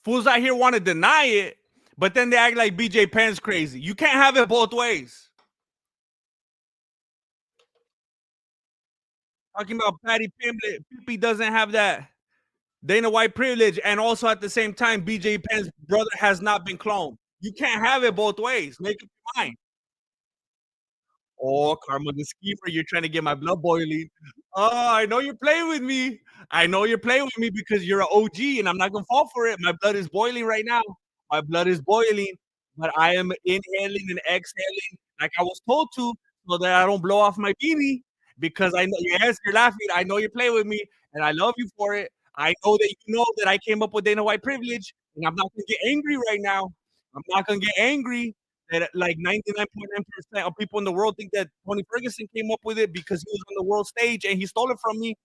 Fools out here want to deny it, but then they act like BJ Penn's crazy. You can't have it both ways. Talking about Patty Pimblett, Pippi doesn't have that Dana White privilege, and also at the same time, BJ Penn's brother has not been cloned. You can't have it both ways. Make up your mind. Oh, Karma the schemer, you're trying to get my blood boiling. Oh, I know you're playing with me. I know you're playing with me because you're an OG, and I'm not gonna fall for it. My blood is boiling right now. My blood is boiling, but I am inhaling and exhaling like I was told to, so that I don't blow off my beanie. Because I know, yes, you're laughing. I know you're playing with me, and I love you for it. I know that you know that I came up with Dana White privilege, and I'm not gonna get angry right now. I'm not gonna get angry that like 99.9% of people in the world think that Tony Ferguson came up with it because he was on the world stage and he stole it from me.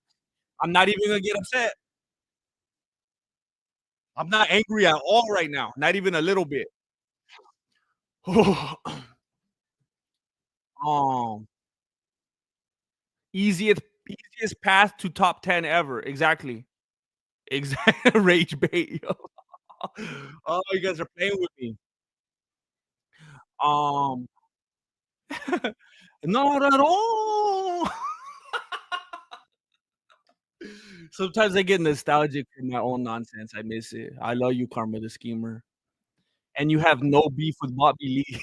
I'm not even gonna get upset. I'm not angry at all right now, not even a little bit. um, easiest easiest path to top 10 ever. Exactly. Exactly. Rage bait. Yo. Oh, you guys are playing with me. Um, not at all. Sometimes I get nostalgic for my own nonsense. I miss it. I love you, Karma the Schemer. And you have no beef with Bobby Lee.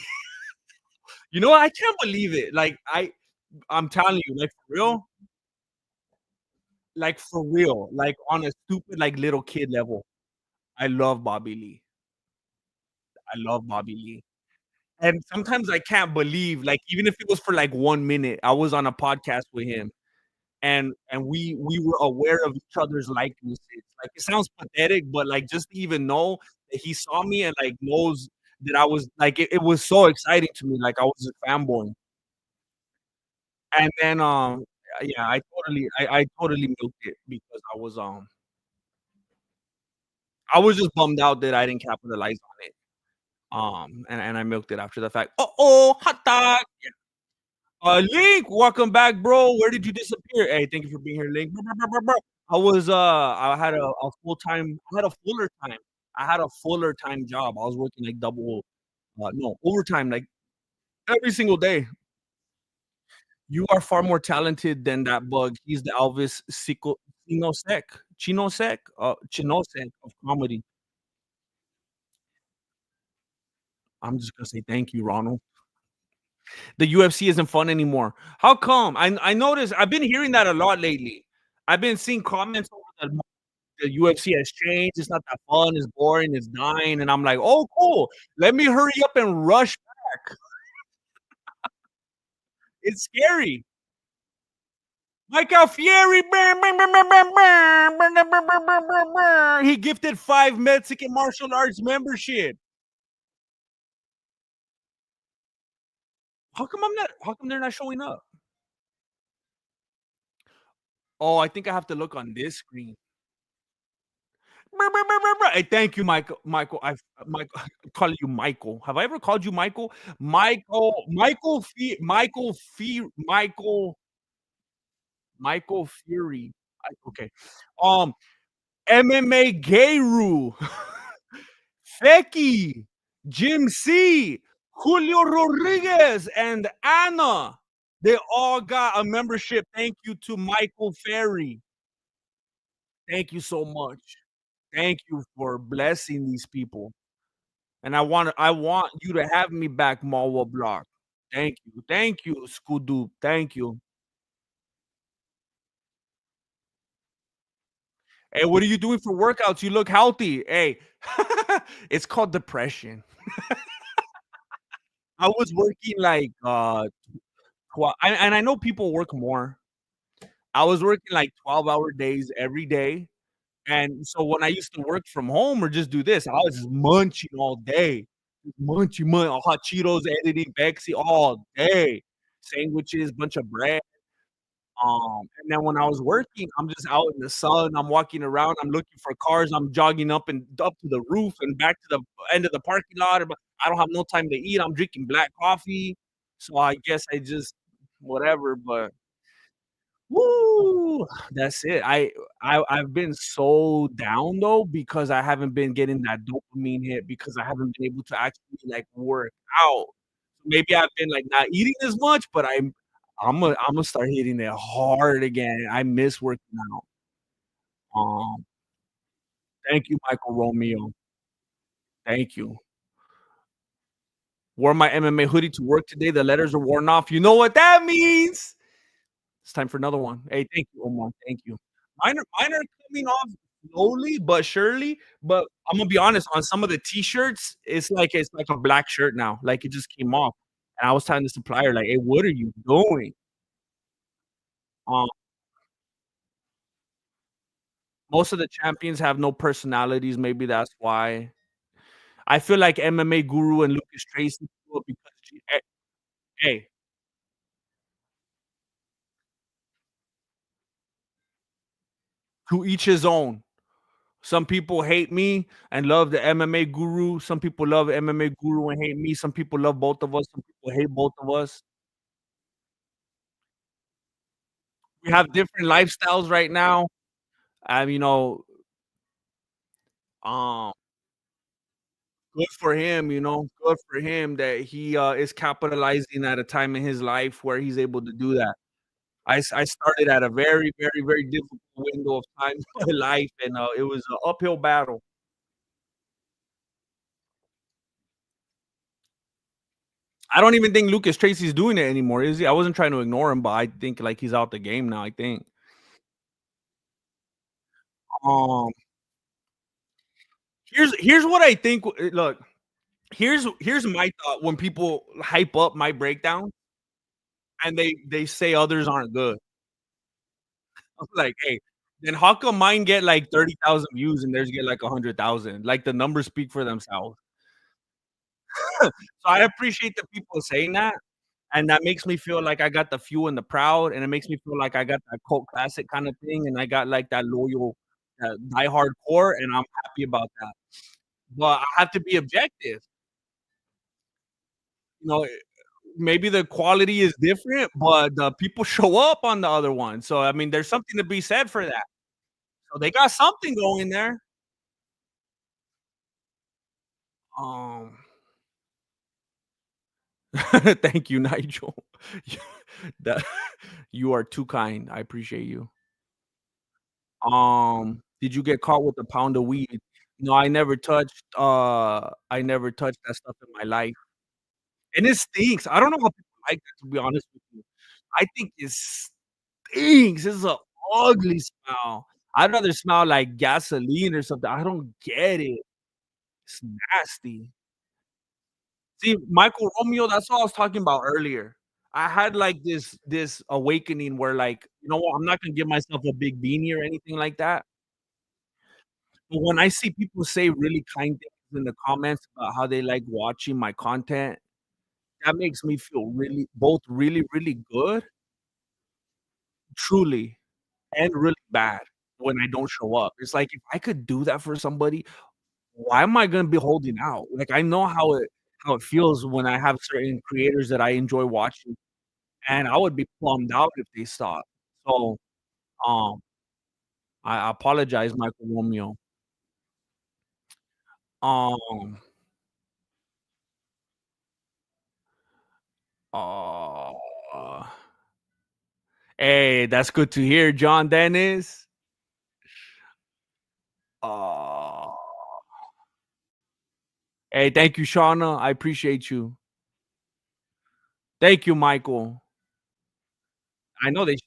You know what? I can't believe it. I'm telling you, like for real, like on a stupid like little kid level. I love Bobby Lee. I love Bobby Lee. And sometimes I can't believe, like, even if it was for like 1 minute, I was on a podcast with him and we were aware of each other's likenesses. Like it sounds pathetic, but like just to even know that he saw me and like knows that I was like it was so exciting to me, like I was a fanboy. And then yeah, I totally milked it because I was just bummed out that I didn't capitalize on it. And I milked it after the fact. Oh, hot dog. Link, welcome back, bro. Where did you disappear? Hey, thank you for being here, Link. I had a full time, I had a fuller time. I had a fuller time job. I was working like double, no, overtime, like every single day. You are far more talented than that bug. He's the Elvis Chinosec, Chinosec of comedy. I'm just gonna say thank you, Ronald. The UFC isn't fun anymore. How come? I noticed. I've been hearing that a lot lately. I've been seeing comments over the UFC has changed. It's not that fun. It's boring. It's dying. And I'm like, oh, cool. Let me hurry up and rush back. It's scary. Mike Alfieri, he gifted 5 Mexican martial arts membership. How come they're not showing up? Oh, I think I have to look on this screen. Hey, thank you, Michael. Michael, I'm calling you Michael. Have I ever called you Michael? Michael Fury. Okay. Um, MMA Guru, Feki, Jim C. Julio Rodriguez and Anna. They all got a membership. Thank you to Michael Ferry. Thank you so much. Thank you for blessing these people. And I want you to have me back, Mawa Block. Thank you. Thank you, Skudu. Thank you. Hey, what are you doing for workouts? You look healthy. Hey, it's called depression. I was working like 12, and I know people work more. I was working like 12-hour days every day. And so when I used to work from home or just do this, I was just munching all day. Just hot Cheetos, editing Bexy all day. Sandwiches, bunch of bread. And then when I was working, I'm just out in the sun, I'm walking around, I'm looking for cars, I'm jogging up to the roof and back to the end of the parking lot, but I don't have no time to eat, I'm drinking black coffee, so I guess I just whatever, but woo, that's it. I've been so down though because I haven't been getting that dopamine hit because I haven't been able to actually, like, work out. Maybe I've been, like, not eating as much, but Imma start hitting it hard again. I miss working out. Um, thank you, Michael Romeo. Thank you. Wore my MMA hoodie to work today. The letters are worn off. You know what that means. It's time for another one. Hey, thank you, Omar. Thank you. Mine are coming off slowly but surely, but I'm gonna be honest, on some of the T-shirts, it's like a black shirt now, like, it just came off, and I was telling the supplier, like, "Hey, what are you doing?" Um, most of the champions have no personalities, maybe that's why. I feel like MMA Guru and Lucas Tracy do it because hey, to each his own. Some people hate me and love the MMA Guru. Some people love MMA Guru and hate me. Some people love both of us. Some people hate both of us. We have different lifestyles right now. You know, um, good for him. Good for him that he is capitalizing at a time in his life where he's able to do that. I started at a very, very, very difficult window of time in my life, and it was an uphill battle. I don't even think Lucas Tracy's doing it anymore, is he? I wasn't trying to ignore him, but I think like he's out the game now. I think. Um, here's what I think. Look, here's my thought when people hype up my breakdown and they say others aren't good. I'm like, hey, then how come mine get like 30,000 views and theirs get like 100,000? Like the numbers speak for themselves. So I appreciate the people saying that. And that makes me feel like I got the few and the proud, and it makes me feel like I got that cult classic kind of thing, and I got like that loyal, diehard core, and I'm happy about that. But I have to be objective. You know, maybe the quality is different, but the people show up on the other one. So I mean, there's something to be said for that. So they got something going there. Um, thank you, Nigel. That you are too kind. I appreciate you. Did you get caught with a pound of weed? No, I never touched that stuff in my life, and it stinks. I don't know how people like that, to be honest with you. I think it stinks. It's a ugly smell. I'd rather smell like gasoline or something. I don't get it. It's nasty. See, Michael Romeo, that's what I was talking about earlier. I had like this awakening where like, you know what, I'm not gonna give myself a big beanie or anything like that. But when I see people say really kind things in the comments about how they like watching my content, that makes me feel really both really, really good, truly, and really bad when I don't show up. It's like, if I could do that for somebody, why am I gonna be holding out? Like, I know how it feels when I have certain creators that I enjoy watching, and I would be bummed out if they stopped. So, um, I apologize, Michael Romeo. Um Oh, hey, that's good to hear, John Dennis. Oh, hey, thank you, Shauna. I appreciate you. Thank you, Michael. I know they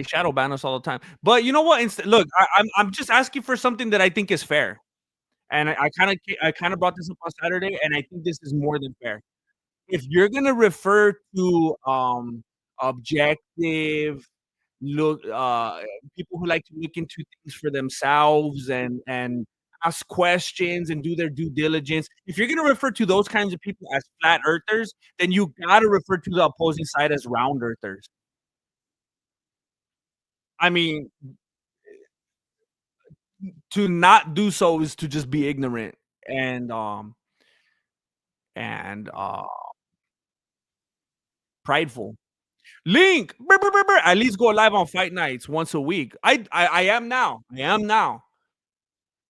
shadow ban us all the time, but you know what? Look, I'm just asking for something that I think is fair, and I kind of brought this up on Saturday, and I think this is more than fair. If you're gonna refer to objective look people who like to look into things for themselves and ask questions and do their due diligence, if you're gonna refer to those kinds of people as flat earthers, then you gotta refer to the opposing side as round earthers. I mean, to not do so is to just be ignorant and and prideful. Link, brr, brr, brr, brr, at least go live on fight nights once a week. I am now. I am now.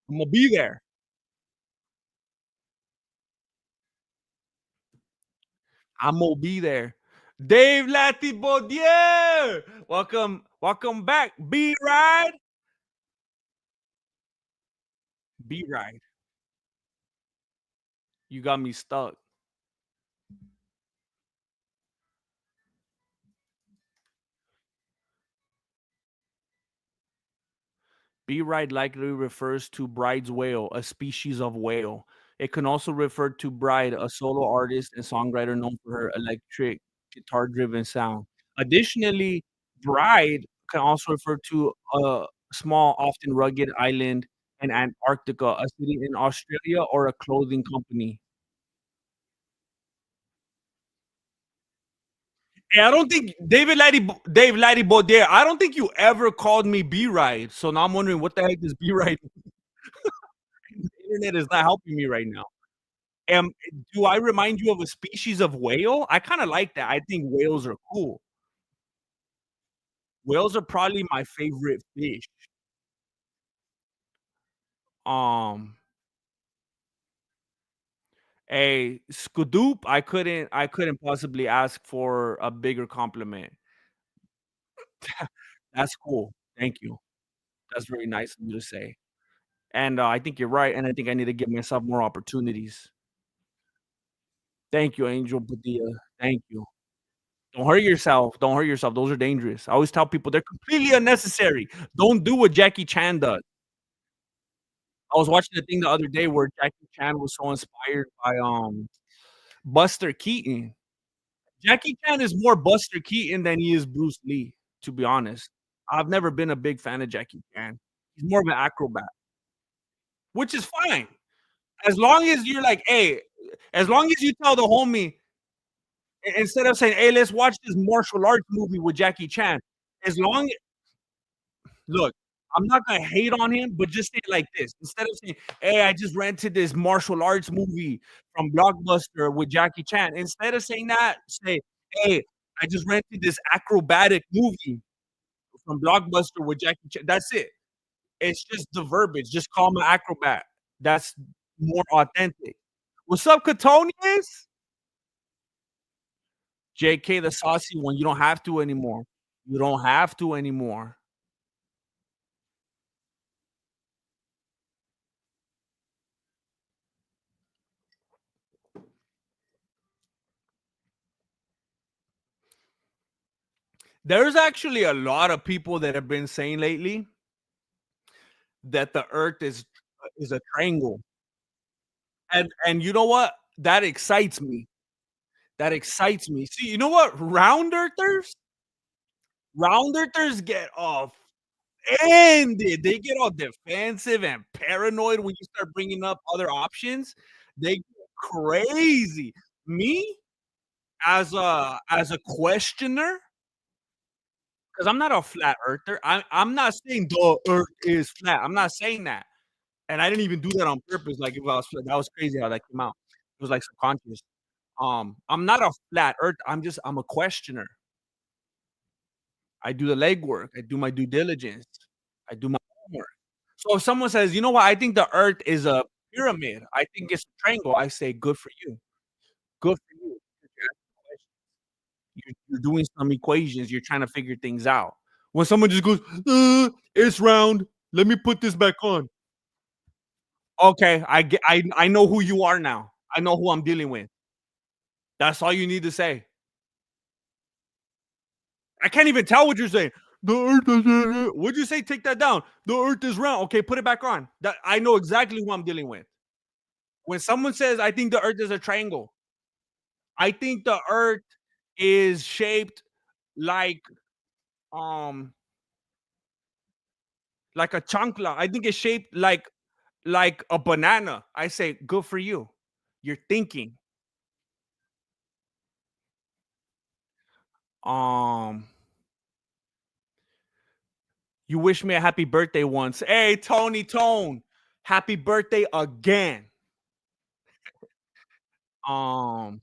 I'm gonna be there. I'm gonna be there. Dave Latibaudier, welcome back. B ride, B ride. You got me stuck. B ride likely refers to Bride's whale, a species of whale. It can also refer to Bride, a solo artist and songwriter known for her electric guitar driven sound. Additionally, Bride can also refer to a small, often rugged island in Antarctica, a city in Australia, or a clothing company. And I don't think Dave Laddie Baudier, I don't think you ever called me B Ride. So now I'm wondering what the heck is B Ride? The internet is not helping me right now. Um, do I remind you of a species of whale? I kinda like that. I think whales are cool. Whales are probably my favorite fish. Um, a Scadoop, I couldn't possibly ask for a bigger compliment. That's cool. Thank you. That's very nice of you to say. And, I think you're right, and I think I need to give myself more opportunities. Thank you, Angel Padilla. Thank you. Don't hurt yourself. Don't hurt yourself. Those are dangerous. I always tell people they're completely unnecessary. Don't do what Jackie Chan does. I was watching a thing the other day where Jackie Chan was so inspired by Buster Keaton. Jackie Chan is more Buster Keaton than he is Bruce Lee, to be honest. I've never been a big fan of Jackie Chan. He's more of an acrobat, which is fine. As long as you're like, hey, as long as you tell the homie, instead of saying, "Hey, let's watch this martial arts movie with Jackie Chan," as long look, I'm not gonna hate on him, but just say it like this. Instead of saying, "Hey, I just rented this martial arts movie from Blockbuster with Jackie Chan." Instead of saying that, say, "Hey, I just rented this acrobatic movie from Blockbuster with Jackie Chan." That's it. It's just the verbiage. Just call him an acrobat. That's more authentic. What's up, Catonius? JK the saucy one. You don't have to anymore. You don't have to anymore. There's actually a lot of people that have been saying lately that the earth is a triangle. And you know what? That excites me. That excites me. See, you know what? Round earthers get offended. They get all defensive and paranoid when you start bringing up other options. They go crazy. Me as a questioner, because I'm not a flat earther. I'm not saying the earth is flat. I'm not saying that. And I didn't even do that on purpose. Like if I was that was crazy how that came out. It was like subconscious. I'm not a flat earth. I'm a questioner. I do the legwork. I do my due diligence. I do my homework. So if someone says, you know what, I think the earth is a pyramid. I think it's a triangle. I say, good for you. Good for you. You're doing some equations, you're trying to figure things out. When someone just goes, it's round, let me put this back on." Okay, I know who you are now. I know who I'm dealing with. That's all you need to say. I can't even tell what you're saying. The earth is what'd you say? Take that down. The earth is round. Okay, put it back on. That I know exactly who I'm dealing with. When someone says, "I think the earth is a triangle," I think the earth is shaped like um like a chancla. I think it's shaped like a banana. I say, good for you. You're thinking. Um, you wish me a happy birthday once. Hey, Tony Tone, happy birthday again. Um,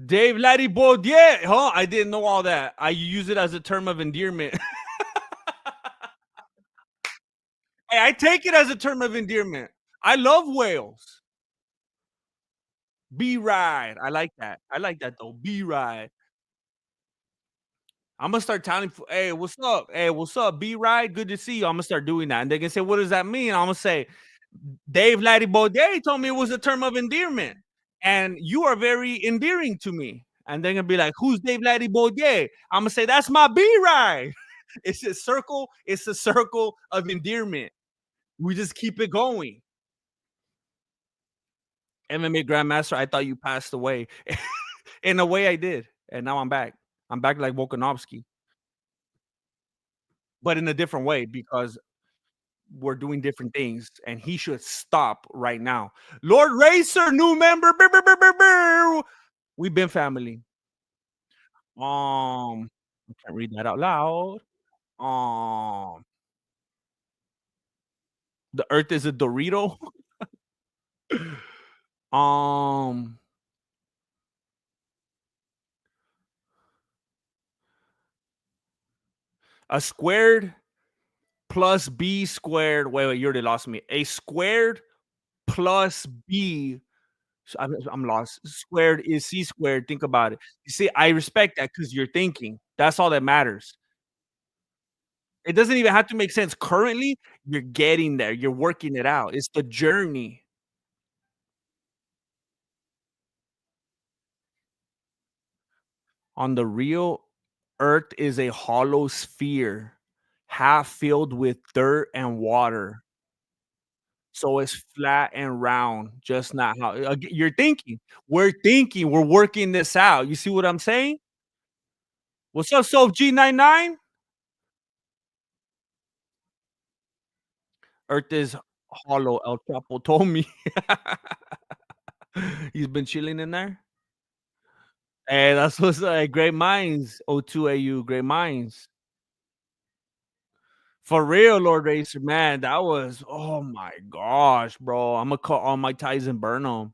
Dave Larry-Baudier, huh? I didn't know all that. I use it as a term of endearment. Hey, I take it as a term of endearment. I love whales. B ride. I like that. I like that though. B ride. I'm gonna start telling, hey, what's up? Hey, what's up? B ride. Good to see you. I'm gonna start doing that, and they can say, what does that mean? I'm gonna say, Dave Laddie Baudet told me it was a term of endearment, and you are very endearing to me. And they're gonna be like, "Who's Dave Laddie Baudet?" I'm gonna say, "That's my B ride." It's a circle. It's a circle of endearment. We just keep it going. MMA Grandmaster, I thought you passed away. In a way, I did, and now I'm back. I'm back like Volkanovski, but in a different way because we're doing different things, and he should stop right now. Lord Racer, new member. Brr, brr, brr, brr, brr. We've been family. I can't read that out loud. Um, the Earth is a Dorito. um, a squared plus b squared. Wait, you already lost me. A squared plus b. I'm lost. Squared is c squared. Think about it. You see, I respect that because you're thinking. That's all that matters. It doesn't even have to make sense currently. You're getting there. You're working it out. It's the journey. On the real Earth is a hollow sphere, half filled with dirt and water. So it's flat and round, just not how you're thinking. We're thinking. We're working this out. You see what I'm saying? What's up, Soph G99? Earth is hollow. El Chapo told me. He's been chilling in there. Hey, that's what's great minds. O2AU, great minds. For real, Lord Racer, man, that was oh my gosh, bro. I'm gonna cut all my ties and burn them.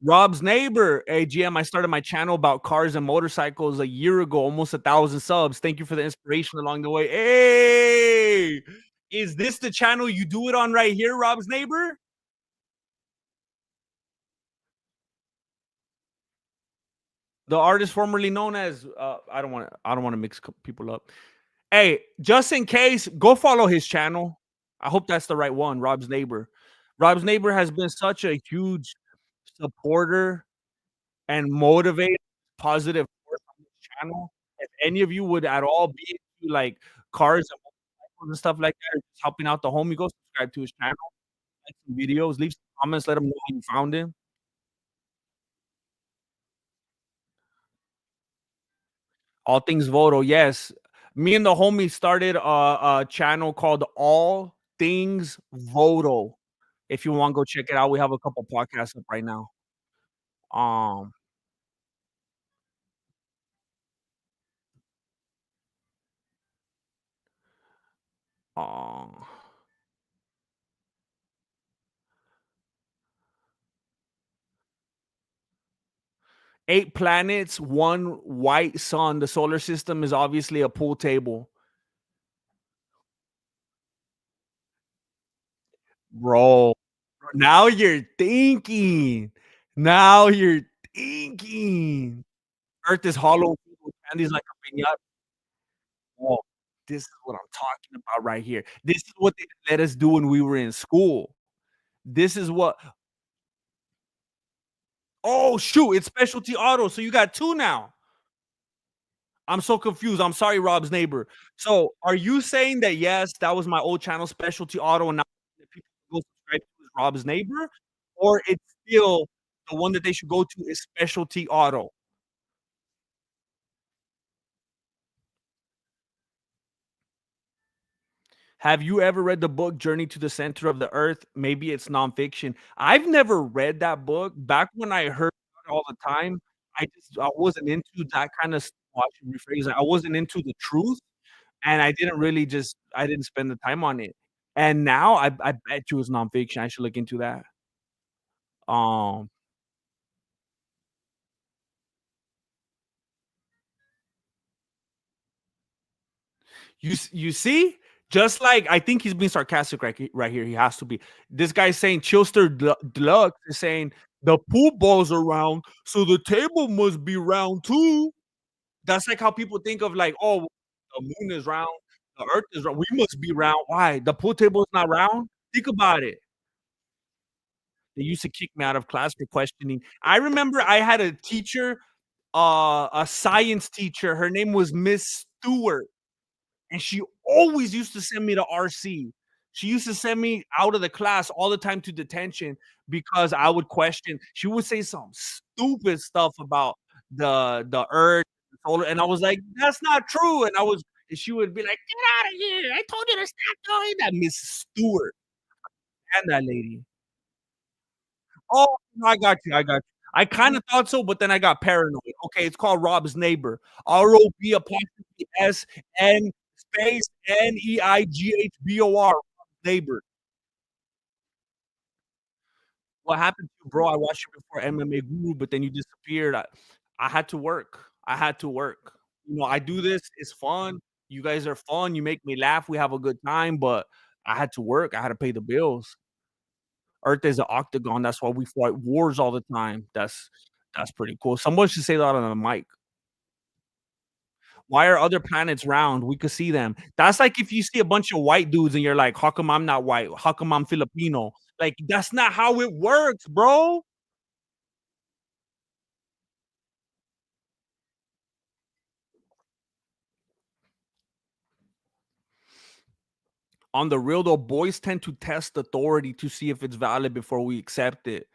Rob's neighbor, hey GM, I started my channel about cars and motorcycles a year ago, almost 1,000 subs. Thank you for the inspiration along the way. Hey, is this the channel you do it on right here, Rob's neighbor? The artist formerly known as I don't want to mix people up. Hey, just in case, go follow his channel. I hope that's the right one, Rob's neighbor. Rob's neighbor has been such a huge supporter and motivator, positive force on this channel. If any of you would at all be into like cars and motorcycles and stuff like that, or just helping out the homie, go subscribe to his channel, like some videos, leave some comments, let him know how you found him. All things Voto, yes. Me and the homie started a channel called All Things Voto. If you want, go check it out. We have a couple podcasts up right now. Um, uh, 8 planets, one white sun. The solar system is obviously a pool table, bro. Now you're thinking. Now you're thinking. Earth is hollow, filled with candies like a piñata. Oh, this is what I'm talking about right here. This is what they let us do when we were in school. This is what oh, shoot, it's specialty auto, so you got 2 now. I'm so confused. I'm sorry, Rob's neighbor. So, are you saying that, yes, that was my old channel, Specialty Auto, and now that people can go subscribe to is Rob's neighbor? Or it's still the one that they should go to is Specialty Auto? Have you ever read the book Journey to the Center of the Earth? Maybe it's nonfiction. I've never read that book. Back when I heard about it all the time, I wasn't into that kind of well, I should rephrase that. I wasn't into the truth, and I didn't spend the time on it. And now I bet you it's nonfiction. I should look into that. Um, you see? Just like I think he's being sarcastic right here. He has to be. This guy's saying Chillster Deluxe is saying the pool balls are round, so the table must be round too. That's like how people think of like, oh, the moon is round, the earth is round. We must be round. Why? The pool table is not round? Think about it. They used to kick me out of class for questioning. I remember I had a teacher, a science teacher. Her name was Miss Stewart, and she always used to send me to RC. She used to send me out of the class all the time to detention because I would question. She would say some stupid stuff about the earth, the solar, and I was like, "That's not true." And she would be like, "Get out of here! I told you to stop doing that, Miss Stewart." And that lady. Oh, no, I got you, I got you. I kinda thought so, but then I got paranoid. Okay, it's called Rob's Neighbor. ROB apostrophe SN space NEIGHBOR, Neighbor. What happened to you, bro? I watched you before MMA Guru, but then you disappeared. I had to work. I had to work. You know, I do this, it's fun. You guys are fun, you make me laugh, we have a good time, but I had to work, I had to pay the bills. Earth is an octagon. That's why we fight wars all the time. That's pretty cool. Someone should say that on the mic. Why are other planets round? We could see them. That's like if you see a bunch of white dudes and you're like, how come I'm not white? How come I'm Filipino? Like, that's not how it works, bro. On the real though, boys tend to test authority to see if it's valid before we accept it.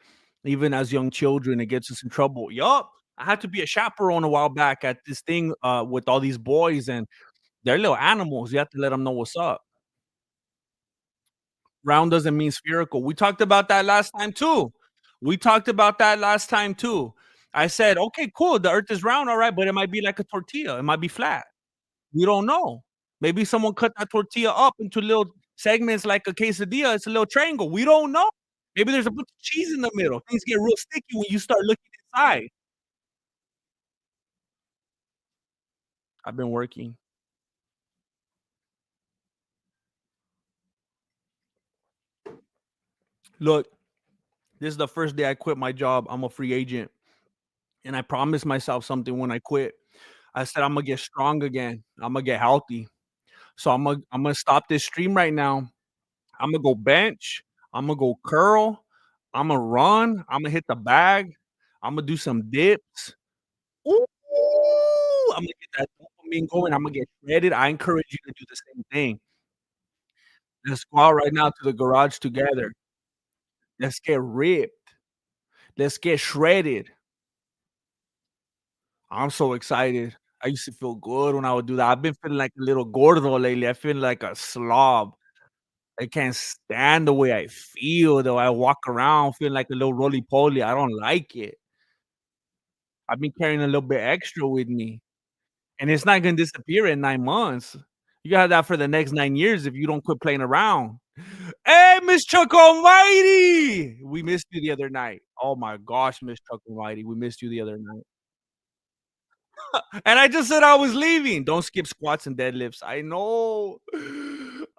Even as young children, it gets us in trouble. Yup. I had to be a chaperone a while back at this thing with all these boys, and they're little animals. You have to let them know what's up. Round doesn't mean spherical. We talked about that last time too. We talked about that last time too. I said, okay, cool. The earth is round, all right, but it might be like a tortilla. It might be flat. We don't know. Maybe someone cut that tortilla up into little segments like a quesadilla. It's a little triangle. We don't know. Maybe there's a bunch of cheese in the middle. Things get real sticky when you start looking inside. I've been working. Look, this is the first day I quit my job. I'm a free agent. And I promised myself something when I quit. I said, I'm gonna get strong again. I'm gonna get healthy. So I'm gonna stop this stream right now. I'm gonna go bench. I'm gonna go curl. I'm gonna run. I'm gonna hit the bag. I'm gonna do some dips. Ooh, I'm gonna get that dopamine going. I'm gonna get shredded. I encourage you to do the same thing. Let's go out right now to the garage together. Let's get ripped. Let's get shredded. I'm so excited. I used to feel good when I would do that. I've been feeling like a little gordo lately. I feel like a slob. I can't stand the way I feel, though. I walk around feeling like a little roly poly. I don't like it. I've been carrying a little bit extra with me, and it's not gonna disappear in 9 months. You got that for the next 9 years if you don't quit playing around. Hey, Miss Chuck Almighty! We missed you the other night. Oh my gosh, Miss Chuck Almighty, we missed you the other night. And I just said I was leaving. Don't skip squats and deadlifts. I know.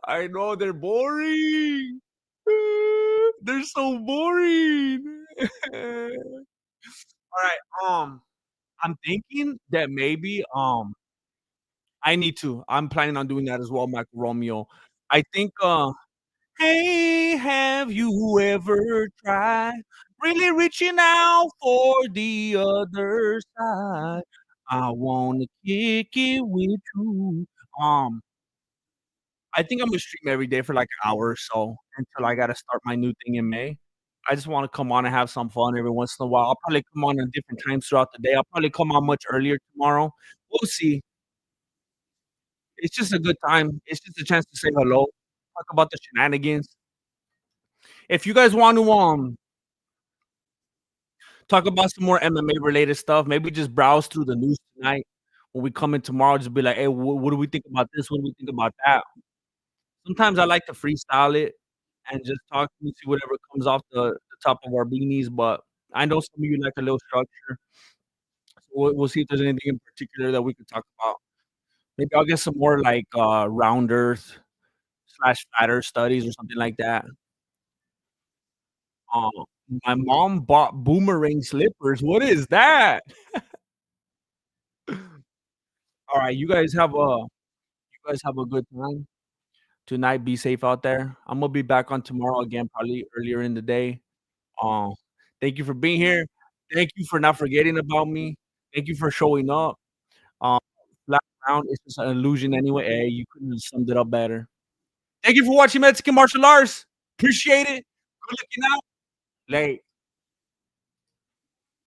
I know they're boring. They're so boring. Alright, I'm thinking that maybe, I need to. I'm planning on doing that as well, Michael Romeo. I think, hey, have you ever tried really reaching out for the other side? I wanna kick it with you. Um, I think I'm gonna stream every day for like an hour or so until I gotta start my new thing in May. I just wanna come on and have some fun every once in a while. I'll probably come on at different times throughout the day. I'll probably come on much earlier tomorrow. We'll see. It's just a good time. It's just a chance to say hello, talk about the shenanigans. If you guys want to, talk about some more MMA related stuff, maybe just browse through the news tonight. When we come in tomorrow, just be like, "Hey, what do we think about this? What do we think about that?" Sometimes I like to freestyle it and just talk and see whatever comes off the top of our beanies, but I know some of you like a little structure, so we'll see if there's anything in particular that we could talk about. Maybe I'll get some more, like, round earth slash flat earth studies or something like that. Um, my mom bought boomerang slippers. What is that? Alright, you guys have a good time tonight. Be safe out there. I'm gonna be back on tomorrow again, probably earlier in the day. Um, thank you for being here. Thank you for not forgetting about me. Thank you for showing up. Um, Flat Ground is just an illusion anyway. Hey, you couldn't have summed it up better. Thank you for watching Mexican Martial Arts. Appreciate it. Good looking out. Late.